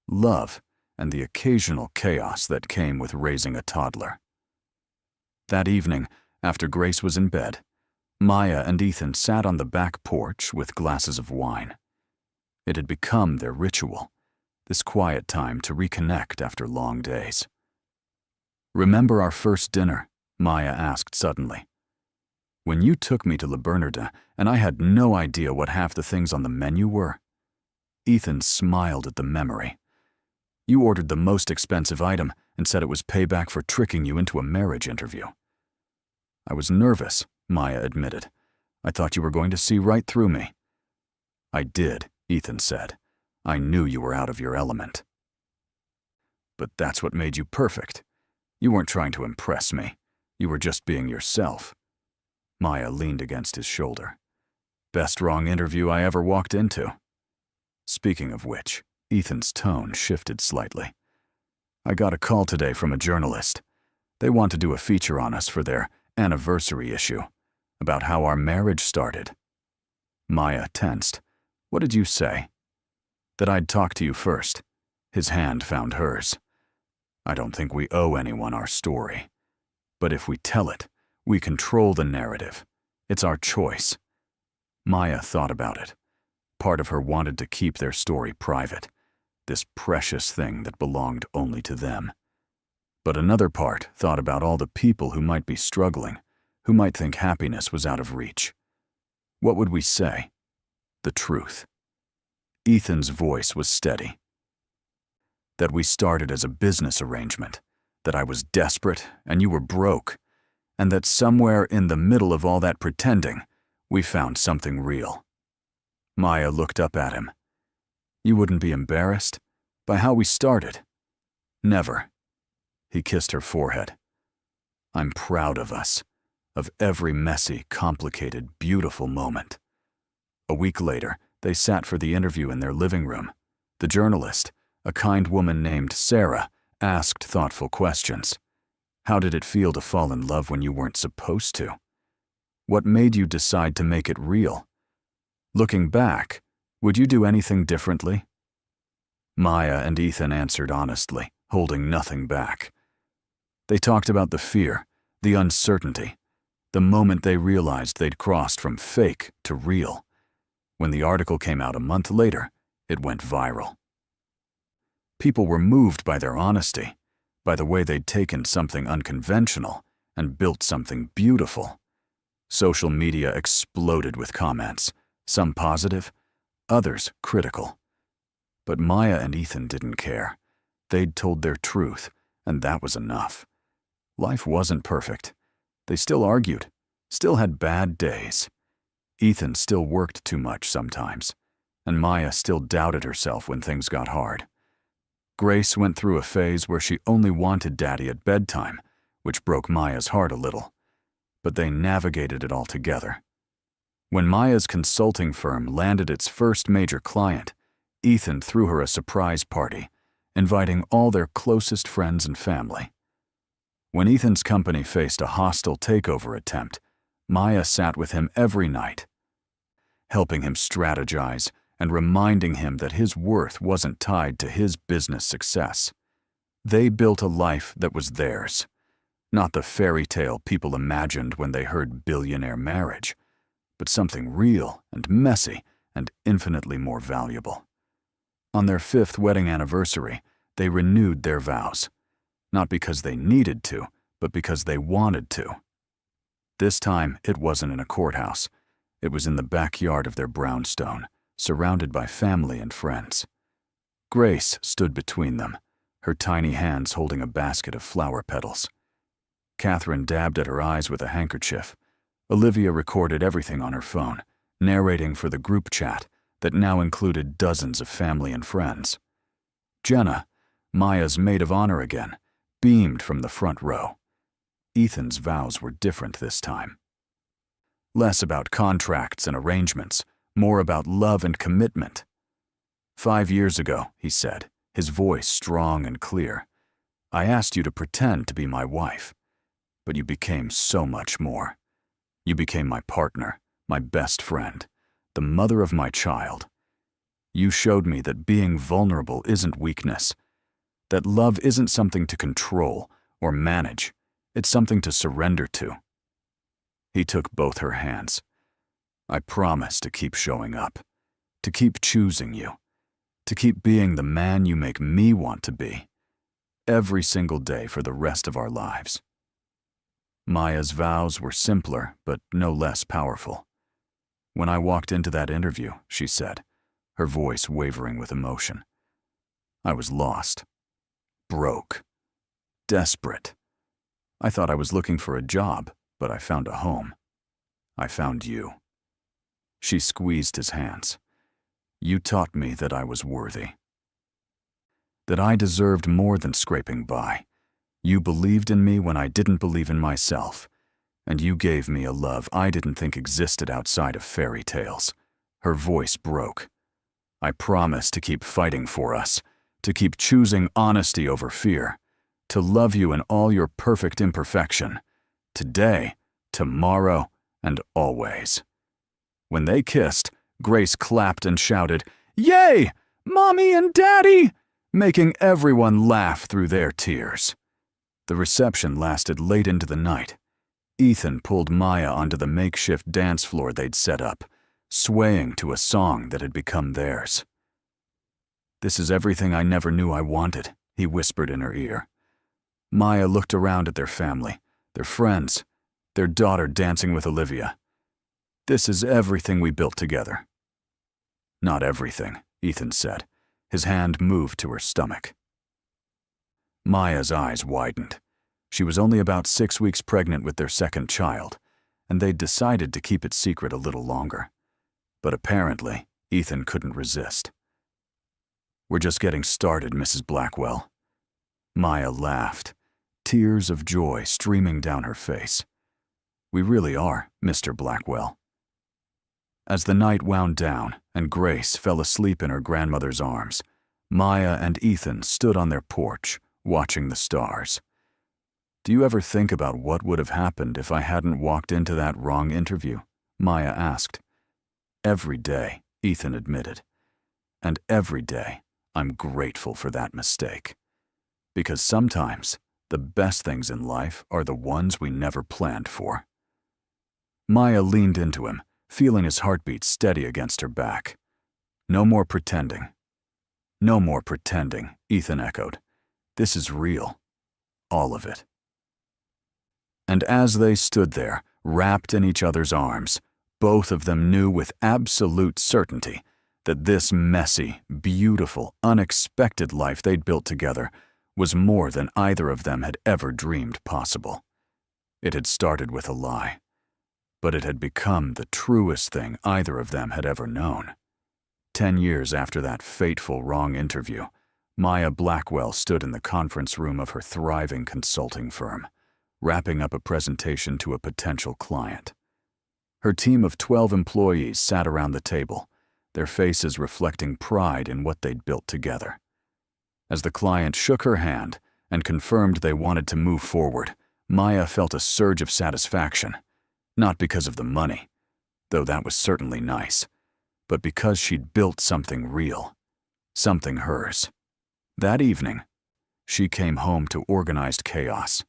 love, and the occasional chaos that came with raising a toddler. That evening, after Grace was in bed, Maya and Ethan sat on the back porch with glasses of wine. It had become their ritual, this quiet time to reconnect after long days. Remember our first dinner? Maya asked suddenly. When you took me to Le Bernardin and I had no idea what half the things on the menu were? Ethan smiled at the memory. You ordered the most expensive item and said it was payback for tricking you into a marriage interview. I was nervous, Maya admitted. I thought you were going to see right through me. I did, Ethan said. I knew you were out of your element. But that's what made you perfect. You weren't trying to impress me. You were just being yourself. Maya leaned against his shoulder. Best wrong interview I ever walked into. Speaking of which, Ethan's tone shifted slightly. I got a call today from a journalist. They want to do a feature on us for their anniversary issue, about how our marriage started. Maya tensed. What did you say? That I'd talk to you first. His hand found hers. I don't think we owe anyone our story. But if we tell it, we control the narrative. It's our choice. Maya thought about it. Part of her wanted to keep their story private, this precious thing that belonged only to them. But another part thought about all the people who might be struggling, who might think happiness was out of reach. What would we say? The truth. Ethan's voice was steady. That we started as a business arrangement, that I was desperate and you were broke, and that somewhere in the middle of all that pretending, we found something real. Maya looked up at him. You wouldn't be embarrassed by how we started? Never. He kissed her forehead. I'm proud of us, of every messy, complicated, beautiful moment. A week later, they sat for the interview in their living room. The journalist, a kind woman named Sarah, asked thoughtful questions. How did it feel to fall in love when you weren't supposed to? What made you decide to make it real? Looking back, would you do anything differently? Maya and Ethan answered honestly, holding nothing back. They talked about the fear, the uncertainty, the moment they realized they'd crossed from fake to real. When the article came out a month later, it went viral. People were moved by their honesty, by the way they'd taken something unconventional and built something beautiful. Social media exploded with comments, some positive, others critical. But Maya and Ethan didn't care. They'd told their truth, and that was enough. Life wasn't perfect. They still argued, still had bad days. Ethan still worked too much sometimes, and Maya still doubted herself when things got hard. Grace went through a phase where she only wanted Daddy at bedtime, which broke Maya's heart a little. But they navigated it all together. When Maya's consulting firm landed its first major client, Ethan threw her a surprise party, inviting all their closest friends and family. When Ethan's company faced a hostile takeover attempt, Maya sat with him every night, helping him strategize and reminding him that his worth wasn't tied to his business success. They built a life that was theirs, not the fairy tale people imagined when they heard billionaire marriage, but something real and messy and infinitely more valuable. On their 5th wedding anniversary, they renewed their vows, not because they needed to, but because they wanted to. This time, it wasn't in a courthouse. It was in the backyard of their brownstone, surrounded by family and friends. Grace stood between them, her tiny hands holding a basket of flower petals. Catherine dabbed at her eyes with a handkerchief. Olivia recorded everything on her phone, narrating for the group chat that now included dozens of family and friends. Jenna, Maya's maid of honor again, beamed from the front row. Ethan's vows were different this time. Less about contracts and arrangements, more about love and commitment. 5 years ago, he said, his voice strong and clear, I asked you to pretend to be my wife, but you became so much more. You became my partner, my best friend, the mother of my child. You showed me that being vulnerable isn't weakness, that love isn't something to control or manage, it's something to surrender to. He took both her hands. I promise to keep showing up, to keep choosing you, to keep being the man you make me want to be, every single day for the rest of our lives. Maya's vows were simpler, but no less powerful. When I walked into that interview, she said, her voice wavering with emotion, I was lost, broke, desperate. I thought I was looking for a job, but I found a home. I found you. She squeezed his hands. You taught me that I was worthy, that I deserved more than scraping by. You believed in me when I didn't believe in myself, and you gave me a love I didn't think existed outside of fairy tales. Her voice broke. I promise to keep fighting for us, to keep choosing honesty over fear, to love you in all your perfect imperfection, today, tomorrow, and always. When they kissed, Grace clapped and shouted, Yay! Mommy and Daddy! Making everyone laugh through their tears. The reception lasted late into the night. Ethan pulled Maya onto the makeshift dance floor they'd set up, swaying to a song that had become theirs. This is everything I never knew I wanted, he whispered in her ear. Maya looked around at their family, their friends, their daughter dancing with Olivia. This is everything we built together. Not everything, Ethan said. His hand moved to her stomach. Maya's eyes widened. She was only about 6 weeks pregnant with their second child, and they'd decided to keep it secret a little longer. But apparently, Ethan couldn't resist. "We're just getting started, Mrs. Blackwell." Maya laughed, tears of joy streaming down her face. "We really are, Mr. Blackwell." As the night wound down and Grace fell asleep in her grandmother's arms, Maya and Ethan stood on their porch, watching the stars. "Do you ever think about what would have happened if I hadn't walked into that wrong interview?" Maya asked. "Every day," Ethan admitted. "And every day, I'm grateful for that mistake. Because sometimes, the best things in life are the ones we never planned for." Maya leaned into him, feeling his heartbeat steady against her back. "No more pretending." "No more pretending," Ethan echoed. "This is real. All of it." And as they stood there, wrapped in each other's arms, both of them knew with absolute certainty that this messy, beautiful, unexpected life they'd built together was more than either of them had ever dreamed possible. It had started with a lie, but it had become the truest thing either of them had ever known. 10 years after that fateful wrong interview, Maya Blackwell stood in the conference room of her thriving consulting firm, wrapping up a presentation to a potential client. Her team of 12 employees sat around the table, their faces reflecting pride in what they'd built together. As the client shook her hand and confirmed they wanted to move forward, Maya felt a surge of satisfaction, not because of the money, though that was certainly nice, but because she'd built something real, something hers. That evening, she came home to organized chaos.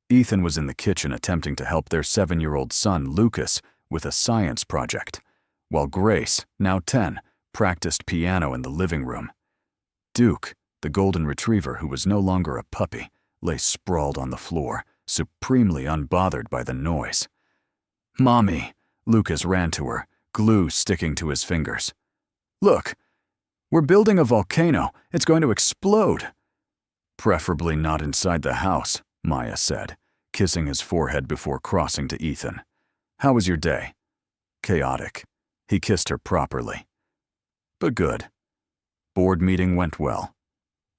Ethan was in the kitchen attempting to help their 7-year-old son, Lucas, with a science project, while Grace, now 10, practiced piano in the living room. Duke, the golden retriever who was no longer a puppy, lay sprawled on the floor, supremely unbothered by the noise. "Mommy," Lucas ran to her, glue sticking to his fingers. "Look, we're building a volcano. It's going to explode." "Preferably not inside the house," Maya said, kissing his forehead before crossing to Ethan. "How was your day?" "Chaotic." He kissed her properly. "But good. Board meeting went well.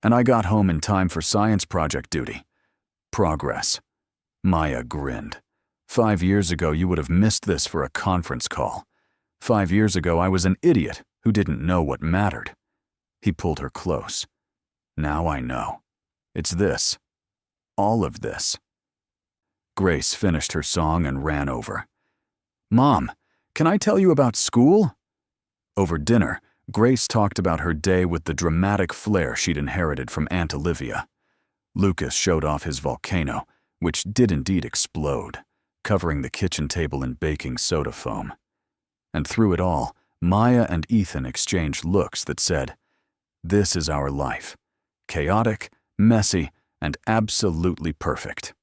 And I got home in time for science project duty. Progress." Maya grinned. 5 years ago, you would have missed this for a conference call. 5 years ago, I was an idiot who didn't know what mattered." He pulled her close. "Now I know. It's this. All of this." Grace finished her song and ran over. "Mom, can I tell you about school?" Over dinner, Grace talked about her day with the dramatic flair she'd inherited from Aunt Olivia. Lucas showed off his volcano, which did indeed explode, covering the kitchen table in baking soda foam. And through it all, Maya and Ethan exchanged looks that said, "This is our life. Chaotic, messy, and absolutely perfect."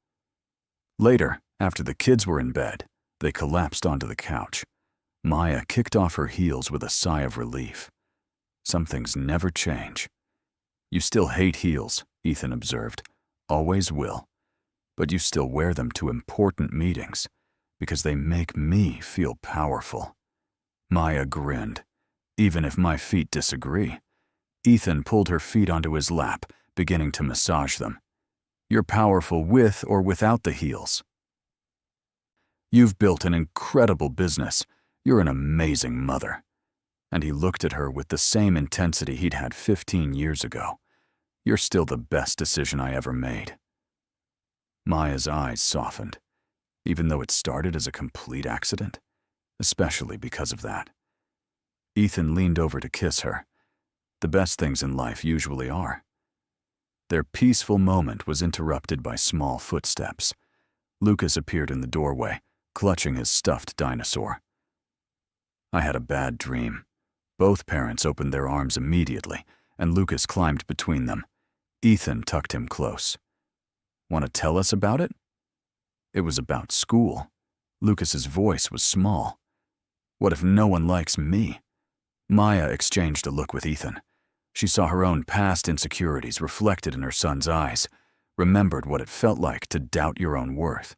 Later, after the kids were in bed, they collapsed onto the couch. Maya kicked off her heels with a sigh of relief. "Some things never change." "You still hate heels," Ethan observed. "Always will. But you still wear them to important meetings because they make me feel powerful." Maya grinned. "Even if my feet disagree." Ethan pulled her feet onto his lap, beginning to massage them. "You're powerful with or without the heels. You've built an incredible business. You're an amazing mother." And he looked at her with the same intensity he'd had 15 years ago. "You're still the best decision I ever made." Maya's eyes softened, even though it started as a complete accident, especially because of that. Ethan leaned over to kiss her. The best things in life usually are. Their peaceful moment was interrupted by small footsteps. Lucas appeared in the doorway, clutching his stuffed dinosaur. "I had a bad dream." Both parents opened their arms immediately, and Lucas climbed between them. Ethan tucked him close. Want to tell us about it? It was about school. Lucas's voice was small. What if no one likes me? Maya exchanged a look with Ethan. She saw her own past insecurities reflected in her son's eyes, remembered what it felt like to doubt your own worth.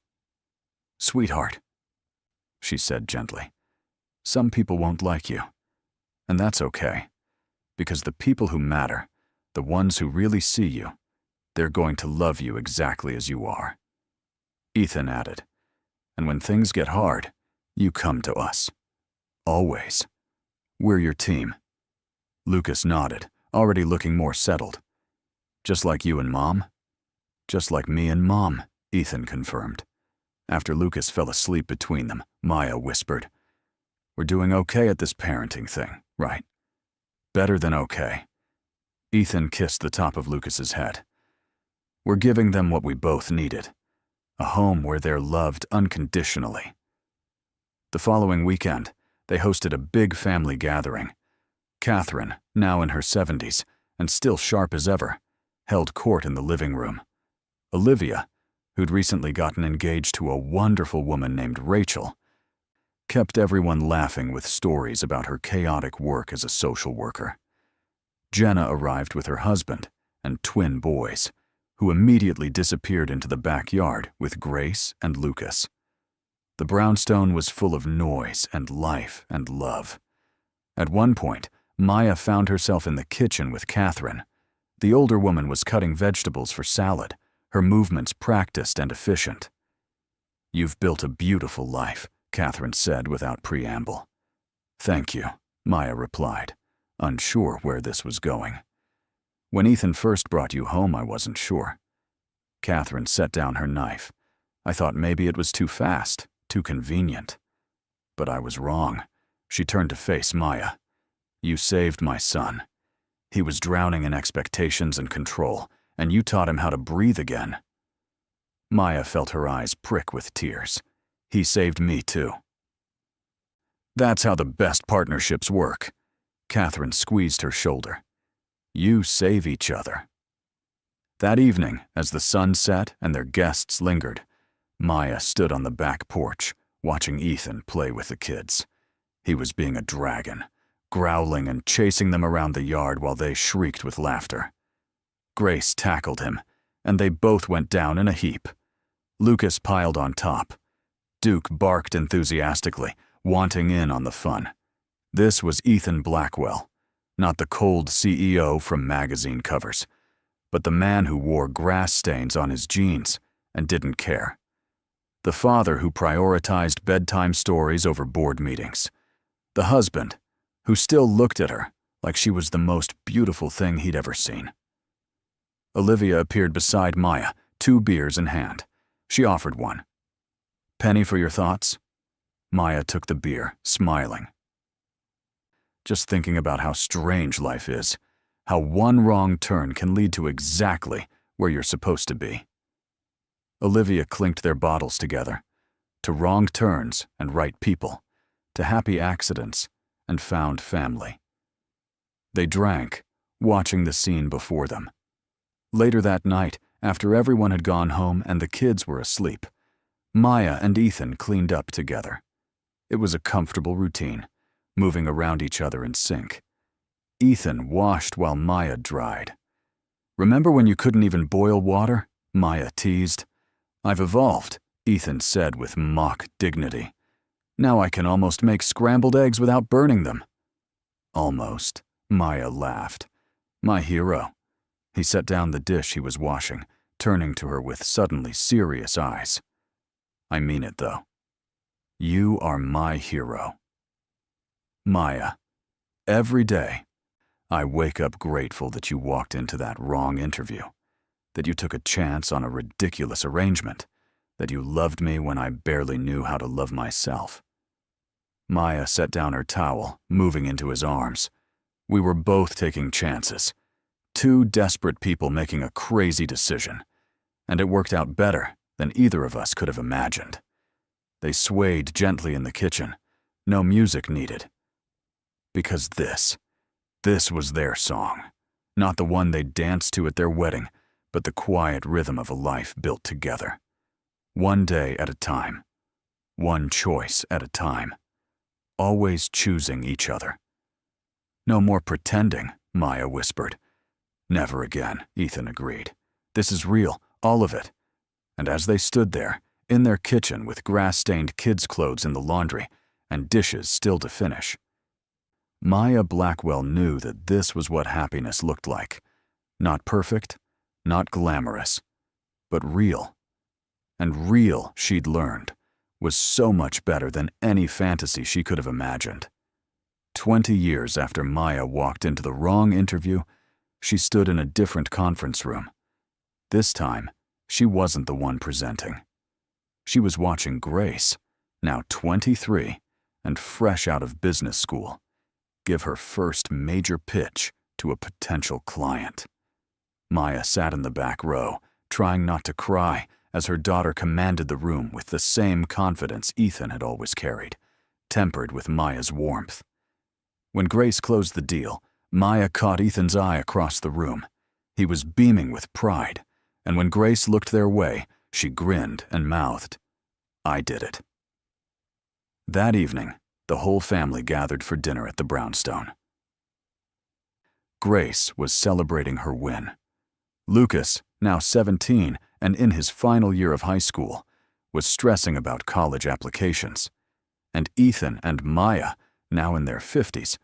"Sweetheart," she said gently, "some people won't like you. And that's okay, because the people who matter, the ones who really see you, they're going to love you exactly as you are." Ethan added, "And when things get hard, you come to us. Always. We're your team." Lucas nodded, already looking more settled. "Just like you and Mom?" "Just like me and Mom," Ethan confirmed. After Lucas fell asleep between them, Maya whispered, "We're doing okay at this parenting thing, right?" "Better than okay." Ethan kissed the top of Lucas's head. "We're giving them what we both needed. A home where they're loved unconditionally." The following weekend, they hosted a big family gathering. Catherine, now in her 70s, and still sharp as ever, held court in the living room. Olivia, who'd recently gotten engaged to a wonderful woman named Rachel, kept everyone laughing with stories about her chaotic work as a social worker. Jenna arrived with her husband and twin boys, who immediately disappeared into the backyard with Grace and Lucas. The brownstone was full of noise and life and love. At one point, Maya found herself in the kitchen with Catherine. The older woman was cutting vegetables for salad, her movements practiced and efficient. "You've built a beautiful life," Catherine said without preamble. "Thank you," Maya replied, unsure where this was going. "When Ethan first brought you home, I wasn't sure." Catherine set down her knife. "I thought maybe it was too fast, too convenient. But I was wrong." She turned to face Maya. "You saved my son. He was drowning in expectations and control, and you taught him how to breathe again." Maya felt her eyes prick with tears. "He saved me too." "That's how the best partnerships work." Catherine squeezed her shoulder. "You save each other." That evening, as the sun set and their guests lingered, Maya stood on the back porch, watching Ethan play with the kids. He was being a dragon, growling and chasing them around the yard while they shrieked with laughter. Grace tackled him, and they both went down in a heap. Lucas piled on top. Duke barked enthusiastically, wanting in on the fun. This was Ethan Blackwell, not the cold CEO from magazine covers, but the man who wore grass stains on his jeans and didn't care. The father who prioritized bedtime stories over board meetings. The husband who still looked at her like she was the most beautiful thing he'd ever seen. Olivia appeared beside Maya, 2 beers in hand. She offered one. "Penny for your thoughts?" Maya took the beer, smiling. "Just thinking about how strange life is, how one wrong turn can lead to exactly where you're supposed to be." Olivia clinked their bottles together, to wrong turns and right people, to happy accidents and found family. They drank, watching the scene before them. Later that night, after everyone had gone home and the kids were asleep, Maya and Ethan cleaned up together. It was a comfortable routine, moving around each other in sync. Ethan washed while Maya dried. "Remember when you couldn't even boil water?" Maya teased. "I've evolved," Ethan said with mock dignity. "Now I can almost make scrambled eggs without burning them." "Almost," Maya laughed. "My hero." He set down the dish he was washing, turning to her with suddenly serious eyes. "I mean it, though. You are my hero." "Maya, every day, I wake up grateful that you walked into that wrong interview, that you took a chance on a ridiculous arrangement, that you loved me when I barely knew how to love myself." Maya set down her towel, moving into his arms. We were both taking chances. 2 desperate people making a crazy decision, and it worked out better than either of us could have imagined. They swayed gently in the kitchen, no music needed. Because this was their song, not the one they danced to at their wedding, but the quiet rhythm of a life built together. One day at a time. One choice at a time. Always choosing each other. "No more pretending," Maya whispered. "Never again," Ethan agreed. "This is real, all of it." And as they stood there, in their kitchen with grass-stained kids' clothes in the laundry and dishes still to finish, Maya Blackwell knew that this was what happiness looked like. Not perfect, not glamorous, but real. And real, she'd learned, was so much better than any fantasy she could have imagined. 20 years after Maya walked into the wrong interview, she stood in a different conference room. This time, she wasn't the one presenting. She was watching Grace, now 23 and fresh out of business school, give her first major pitch to a potential client. Maya sat in the back row, trying not to cry as her daughter commanded the room with the same confidence Ethan had always carried, tempered with Maya's warmth. When Grace closed the deal, Maya caught Ethan's eye across the room. He was beaming with pride, and when Grace looked their way, she grinned and mouthed, "I did it." That evening, the whole family gathered for dinner at the brownstone. Grace was celebrating her win. Lucas, now 17 and in his final year of high school, was stressing about college applications. And Ethan and Maya, now in their 50s,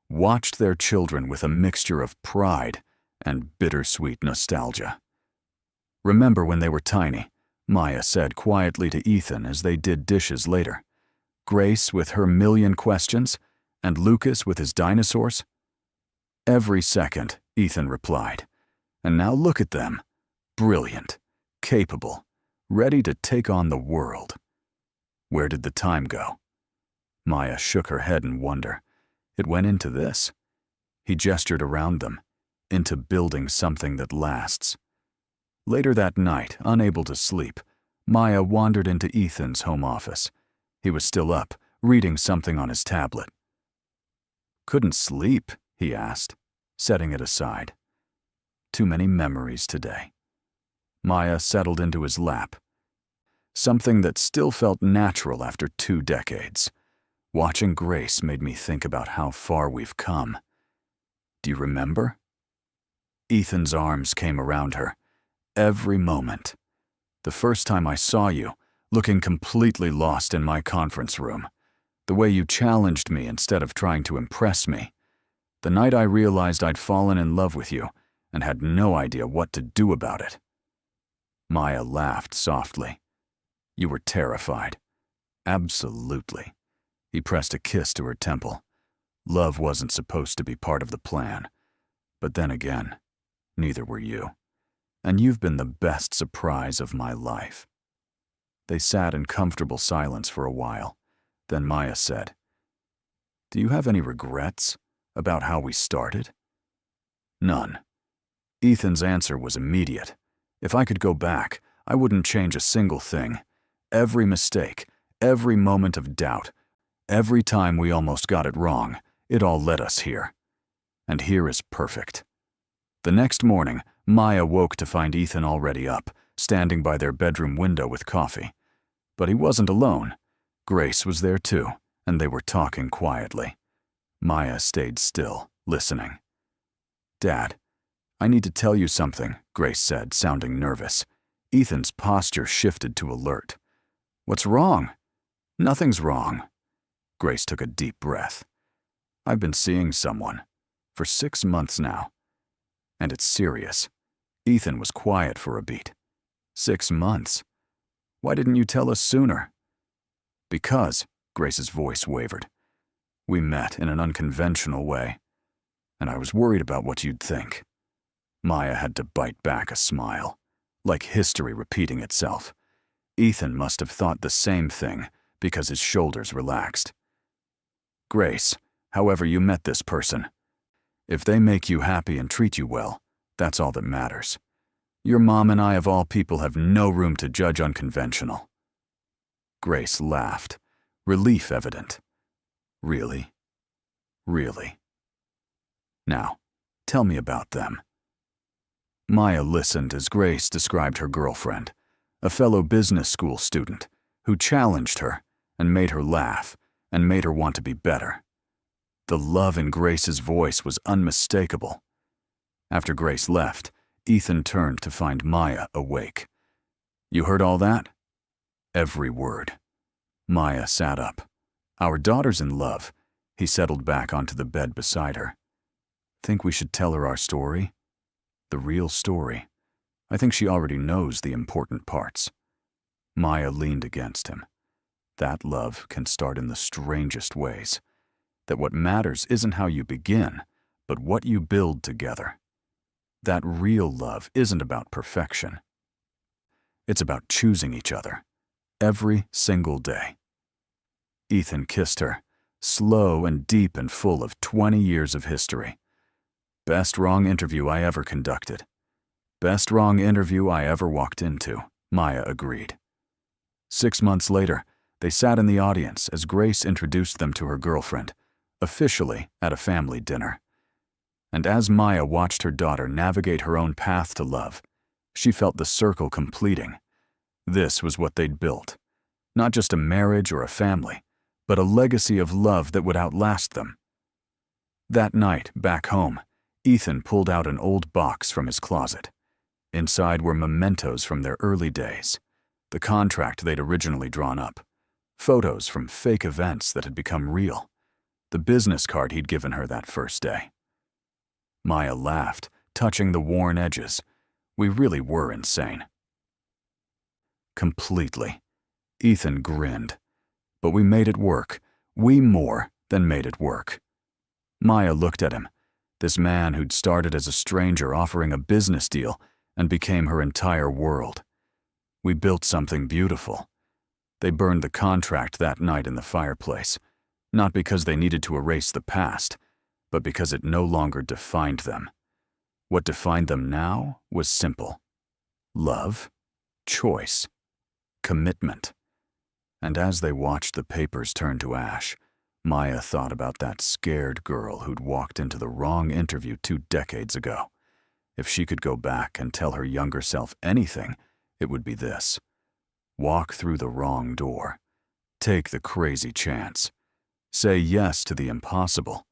watched their children with a mixture of pride and bittersweet nostalgia. "Remember when they were tiny," Maya said quietly to Ethan as they did dishes later. "Grace with her million questions, and Lucas with his dinosaurs?" "Every second," Ethan replied. "And now look at them. Brilliant, capable, ready to take on the world." Where did the time go? Maya shook her head in wonder. It went into this. He gestured around them, into building something that lasts. Later that night, unable to sleep, Maya wandered into Ethan's home office. He was still up, reading something on his tablet. "Couldn't sleep?" he asked, setting it aside. "Too many memories today." Maya settled into his lap. Something that still felt natural after 2 decades. "Watching Grace made me think about how far we've come. Do you remember?" Ethan's arms came around her. "Every moment. The first time I saw you, looking completely lost in my conference room. The way you challenged me instead of trying to impress me. The night I realized I'd fallen in love with you and had no idea what to do about it." Maya laughed softly. "You were terrified." "Absolutely." He pressed a kiss to her temple. "Love wasn't supposed to be part of the plan. But then again, neither were you. And you've been the best surprise of my life." They sat in comfortable silence for a while. Then Maya said, "Do you have any regrets about how we started?" "None." Ethan's answer was immediate. "If I could go back, I wouldn't change a single thing. Every mistake, every moment of doubt, every time we almost got it wrong, it all led us here. And here is perfect." The next morning, Maya woke to find Ethan already up, standing by their bedroom window with coffee. But he wasn't alone. Grace was there too, and they were talking quietly. Maya stayed still, listening. "Dad, I need to tell you something," Grace said, sounding nervous. Ethan's posture shifted to alert. "What's wrong?" "Nothing's wrong." Grace took a deep breath. "I've been seeing someone for 6 months now. And it's serious." Ethan was quiet for a beat. 6 months? Why didn't you tell us sooner?" "Because," Grace's voice wavered, "we met in an unconventional way, and I was worried about what you'd think." Maya had to bite back a smile, like history repeating itself. Ethan must have thought the same thing because his shoulders relaxed. "Grace, however you met this person, if they make you happy and treat you well, that's all that matters. Your mom and I of all people have no room to judge unconventional." Grace laughed, relief evident. "Really? Really? Now, tell me about them." Maya listened as Grace described her girlfriend, a fellow business school student, who challenged her and made her laugh and made her want to be better. The love in Grace's voice was unmistakable. After Grace left, Ethan turned to find Maya awake. "You heard all that?" "Every word." Maya sat up. "Our daughter's in love." He settled back onto the bed beside her. "Think we should tell her our story? The real story. I think she already knows the important parts." Maya leaned against him. "That love can start in the strangest ways. That what matters isn't how you begin, but what you build together. That real love isn't about perfection. It's about choosing each other, every single day." Ethan kissed her, slow and deep and full of 20 years of history. "Best wrong interview I ever conducted. Best wrong interview I ever walked into," Maya agreed. 6 months later, they sat in the audience as Grace introduced them to her girlfriend, officially at a family dinner. And as Maya watched her daughter navigate her own path to love, she felt the circle completing. This was what they'd built. Not just a marriage or a family, but a legacy of love that would outlast them. That night, back home, Ethan pulled out an old box from his closet. Inside were mementos from their early days, the contract they'd originally drawn up, photos from fake events that had become real, the business card he'd given her that first day. Maya laughed, touching the worn edges. We really were insane. Completely. Ethan grinned. But we made it work. We more than made it work. Maya looked at him, this man who'd started as a stranger offering a business deal and became her entire world. We built something beautiful. They burned the contract that night in the fireplace, not because they needed to erase the past, but because it no longer defined them. What defined them now was simple: love, choice, commitment. And as they watched the papers turn to ash, Maya thought about that scared girl who'd walked into the wrong interview 2 decades ago. If she could go back and tell her younger self anything, it would be this: walk through the wrong door. Take the crazy chance. Say yes to the impossible.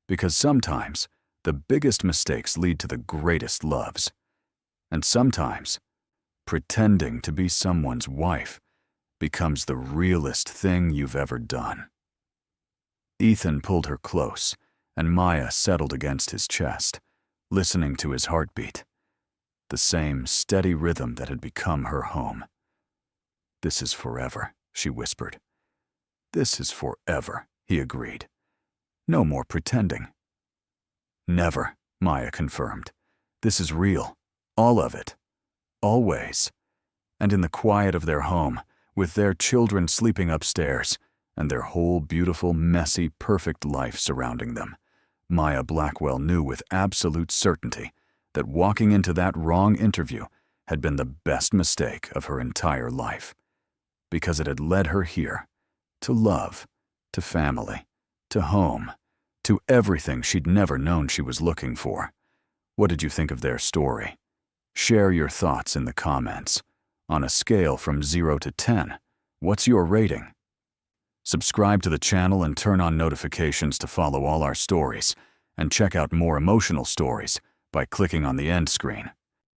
Because sometimes, the biggest mistakes lead to the greatest loves. And sometimes, pretending to be someone's wife becomes the realest thing you've ever done. Ethan pulled her close, and Maya settled against his chest, listening to his heartbeat, the same steady rhythm that had become her home. "This is forever," she whispered. "This is forever," he agreed. "No more pretending." "Never," Maya confirmed. "This is real. All of it. Always." And in the quiet of their home, with their children sleeping upstairs, and their whole beautiful, messy, perfect life surrounding them, Maya Blackwell knew with absolute certainty that walking into that wrong interview had been the best mistake of her entire life. Because it had led her here, to love, to family, to home, to everything she'd never known she was looking for. What did you think of their story? Share your thoughts in the comments. On a scale from 0 to 10, what's your rating? Subscribe to the channel and turn on notifications to follow all our stories, and check out more emotional stories by clicking on the end screen.